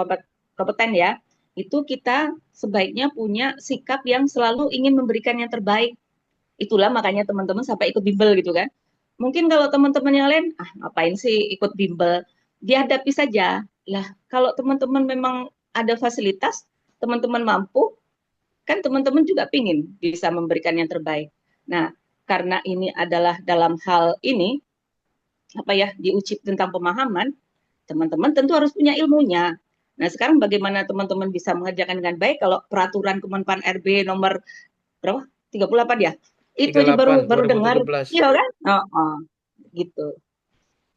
kompeten ya, itu kita sebaiknya punya sikap yang selalu ingin memberikan yang terbaik. Itulah makanya teman-teman sampai ikut bimbel gitu kan. Mungkin kalau teman-teman yang lain, ngapain sih ikut bimbel? Dihadapi saja. Lah, kalau teman-teman memang ada fasilitas, teman-teman mampu, kan teman-teman juga pingin bisa memberikan yang terbaik. Nah, karena ini adalah dalam hal ini, diuji tentang pemahaman, teman-teman tentu harus punya ilmunya. Nah, sekarang bagaimana teman-teman bisa mengerjakan dengan baik kalau peraturan Kemenpan RB nomor berapa? 38 ya? Itu aja baru dengar. Iya kan? Gitu.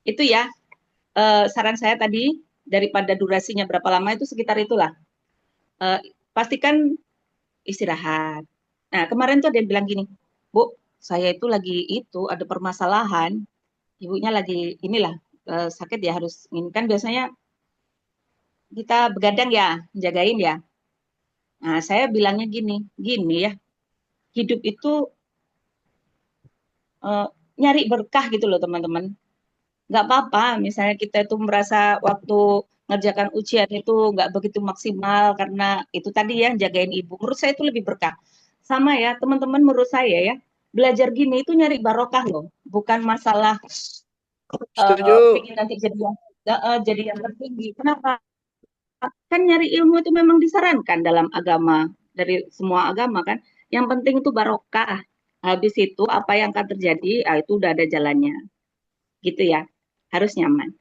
Itu ya. Saran saya tadi, daripada durasinya berapa lama, itu sekitar itulah. Pastikan istirahat. Nah, kemarin tuh ada yang bilang gini, Bu, saya itu lagi ada permasalahan, ibunya lagi inilah, sakit ya, harus ini kan biasanya kita begadang ya, jagain ya. Nah, saya bilangnya gini ya, hidup itu nyari berkah gitu loh teman-teman. Nggak apa-apa, misalnya kita itu merasa waktu ngerjakan ujian itu nggak begitu maksimal karena itu tadi ya, jagain ibu. Menurut saya itu lebih berkah. Sama ya, teman-teman, menurut saya ya, belajar gini itu nyari barokah loh, bukan masalah pengen nanti jadi yang tertinggi. Kenapa? Kan nyari ilmu itu memang disarankan dalam agama, dari semua agama kan. Yang penting itu barokah. Habis itu apa yang akan terjadi, itu udah ada jalannya. Gitu ya. Harus nyaman.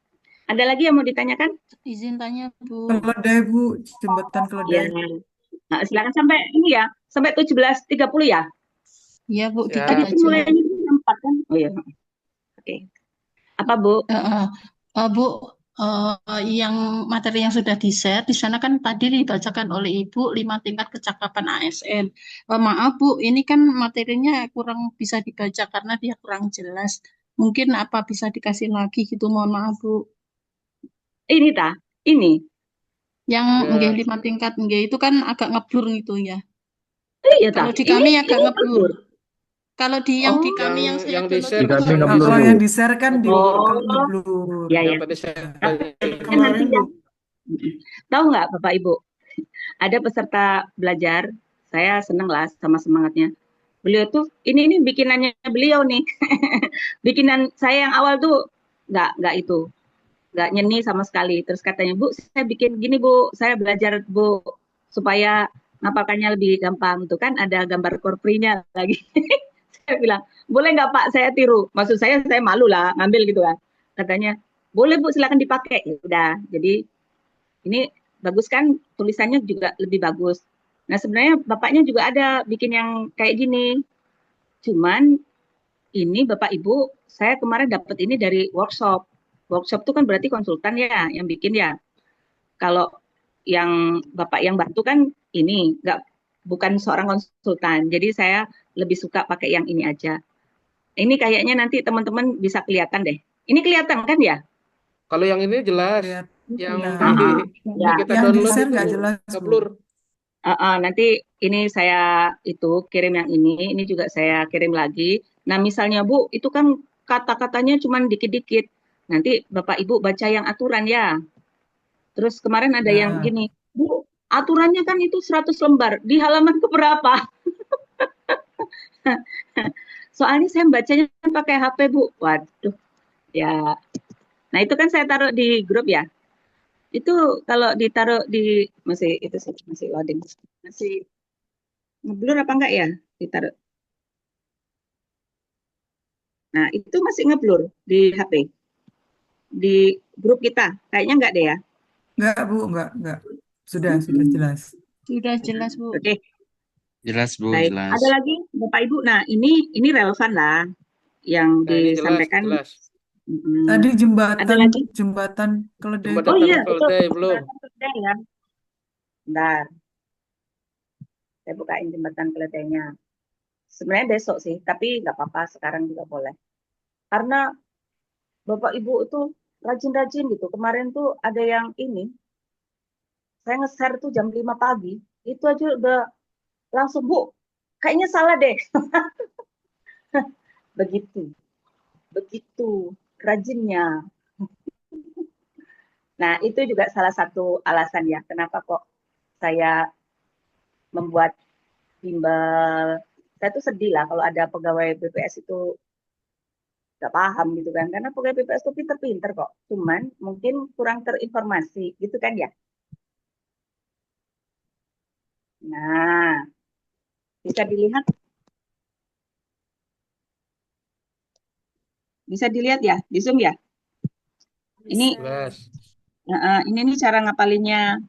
Ada lagi yang mau ditanyakan? Izin tanya, Bu. Keledai, Bu. Jembatan Ya. keledai. Nah, silakan sampai ini ya, sampai 17.30 ya. Iya, Bu, Tadi dikit aja. mulai jam 4 kan? Oh iya. Oke. Apa, Bu? Bu, yang materi yang sudah di-share di sana kan tadi dibacakan oleh Ibu 5 tingkat kecakapan ASN. Maaf Bu, ini kan materinya kurang bisa dibaca karena dia kurang jelas. Mungkin apa bisa dikasih lagi gitu, mohon maaf Bu. Ini ini. Yang nggih 5 tingkat nggih itu kan agak ngeblur gitu ya. Iya Kalau di kami agak ngeblur. Kalau di yang di kami yang saya yang di download share Di itu kami nggak ngeblur, Kalau bisa. yang Bu. di-share kan di Oh, ngeblur. ya yang ya. tadi saya Kan nanti Kemarin, Bu. tahu nggak Bapak Ibu, ada peserta belajar, saya seneng lah sama semangatnya. Beliau tuh ini bikinannya beliau nih, bikinan saya yang awal tuh nggak nyeni sama sekali. Terus katanya, Bu, saya bikin gini Bu, saya belajar Bu supaya ngapalkannya lebih gampang. Tuh kan ada gambar korprinya lagi. Saya bilang, boleh nggak Pak saya tiru? Maksud saya malu lah ngambil gitu kan. Katanya, boleh Bu silakan dipakai. Ya udah, jadi ini bagus kan tulisannya juga lebih bagus. Nah sebenarnya bapaknya juga ada bikin yang kayak gini. Cuman ini Bapak Ibu, saya kemarin dapat ini dari workshop. Workshop itu kan berarti konsultan ya yang bikin ya. Kalau yang Bapak yang bantu kan ini bukan seorang konsultan. Jadi saya lebih suka pakai yang ini aja. Ini kayaknya nanti teman-teman bisa kelihatan deh. Ini kelihatan kan ya? Kalau yang ini jelas, Lihat. yang Nah, Ya. kita yang download di-share itu nggak jelas, Bu. ngeblur. Nanti ini saya kirim yang ini juga saya kirim lagi. Nah misalnya Bu, itu kan kata-katanya cuma dikit-dikit. Nanti Bapak Ibu baca yang aturan ya. Terus kemarin ada yang Ya. gini, Bu, aturannya kan itu 100 lembar, di halaman keberapa? Soalnya saya bacanya pakai HP Bu. Waduh, ya. Nah itu kan saya taruh di grup ya. Itu kalau ditaruh di masih loading, masih ngeblur apa enggak ya? Ditaruh. Nah itu masih ngeblur di HP, di grup kita. Kayaknya enggak deh ya. Enggak, Bu, enggak. Sudah jelas. Sudah jelas, Bu. Oke. Jelas, Bu, Baik. jelas. Ada lagi Bapak Ibu. Nah ini relevan lah yang Nah, ini disampaikan. jelas. Tadi Ada lagi? jembatan keledai. Jembatan Oh iya, keledai betul. belum. Jembatan keledai ya. Bentar. Saya bukain jembatan keledainya. Sebenarnya besok sih, tapi nggak apa-apa, sekarang juga boleh. Karena Bapak Ibu itu rajin-rajin gitu. Kemarin tuh ada yang ini, saya nge-share tuh jam 5 pagi, itu aja udah langsung, Bu, kayaknya salah deh. Begitu rajinnya. Nah, itu juga salah satu alasan ya, kenapa kok saya membuat bimbel. Saya tuh sedih lah kalau ada pegawai BPS itu nggak paham gitu kan, karena pegawai BPS itu pinter-pinter kok, cuman mungkin kurang terinformasi gitu kan ya. Nah, bisa dilihat ya di Zoom ya. Ini ini cara ngapalinnya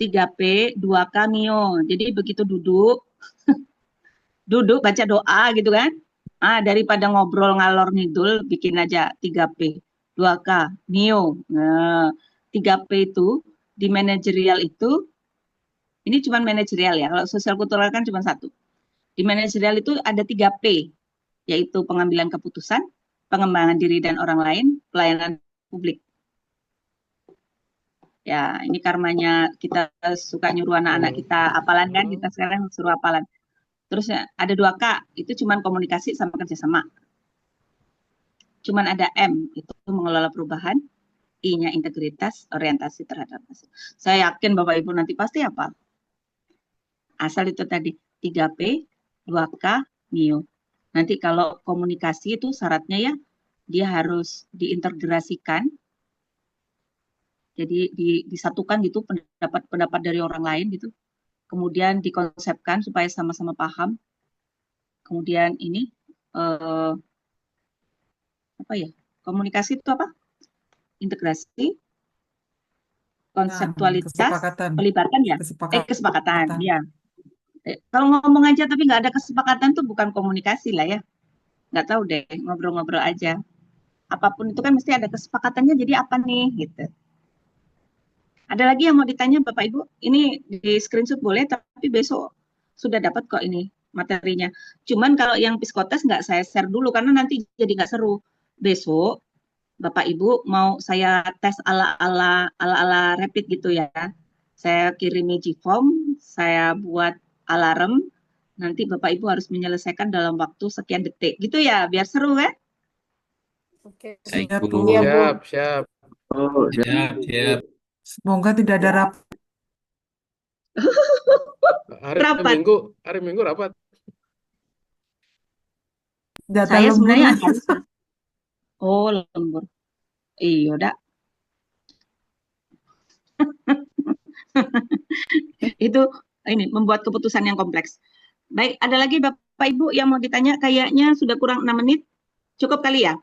3P 2K Mio. Jadi begitu duduk baca doa gitu kan. Daripada ngobrol ngalor ngidul, bikin aja 3P 2K Mio. Nah, 3P itu di manajerial itu, ini cuma manajerial ya. Kalau sosial kultural kan cuma satu. Di manajerial itu ada 3P, yaitu pengambilan keputusan, pengembangan diri dan orang lain, pelayanan publik. Ya, ini karmanya kita suka nyuruh anak-anak kita hafalan kan, kita sekarang suruh hafalan. Terus ada 2K, itu cuman komunikasi sama kerjasama. Cuman ada M, itu mengelola perubahan, I-nya integritas, orientasi terhadap hasil. Saya yakin Bapak Ibu nanti pasti hafal. Asal itu tadi, 3P, 2K, Mio. Nanti kalau komunikasi itu syaratnya ya, dia harus diintegrasikan, jadi disatukan gitu pendapat-pendapat dari orang lain gitu. Kemudian dikonsepkan supaya sama-sama paham. Kemudian ini komunikasi itu apa? Integrasi, konseptualitas, pelibatan ya. Kesepakatan. Ya. Kalau ngomong aja tapi nggak ada kesepakatan tuh bukan komunikasi lah ya. Nggak tahu deh, ngobrol-ngobrol aja. Apapun itu kan mesti ada kesepakatannya. Jadi apa nih gitu. Ada lagi yang mau ditanya Bapak Ibu? Ini di screenshot boleh, tapi besok sudah dapat kok ini materinya. Cuman kalau yang psikotes nggak saya share dulu karena nanti jadi nggak seru. Besok Bapak Ibu mau saya tes ala rapid gitu ya. Saya kirim form, saya buat alarm, Nanti Bapak Ibu harus menyelesaikan dalam waktu sekian detik. Gitu ya, biar seru kan? Oke. Siap, Iya, Bu. Siap, siap. Oh, Siap. Semoga tidak ada rapat. Rapat. Hari Minggu rapat. Jatah Saya lembur. sebenarnya analisa. Oh, lembur. Iya, dak. Itu ini membuat keputusan yang kompleks. Baik, ada lagi Bapak Ibu yang mau ditanya? Kayaknya sudah kurang 6 menit. Cukup kali ya?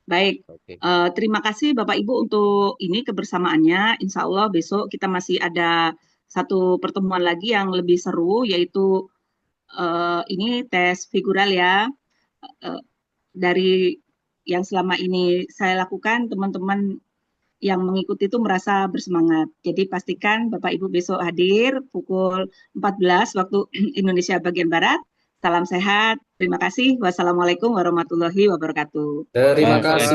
Baik, Oke. terima kasih Bapak Ibu untuk ini kebersamaannya. Insya Allah besok kita masih ada satu pertemuan lagi yang lebih seru, yaitu ini tes figural ya. Dari yang selama ini saya lakukan, teman-teman yang mengikuti itu merasa bersemangat. Jadi pastikan Bapak Ibu besok hadir pukul 14 waktu Indonesia bagian Barat. Salam sehat. Terima kasih. Wassalamualaikum warahmatullahi wabarakatuh. Terima kasih.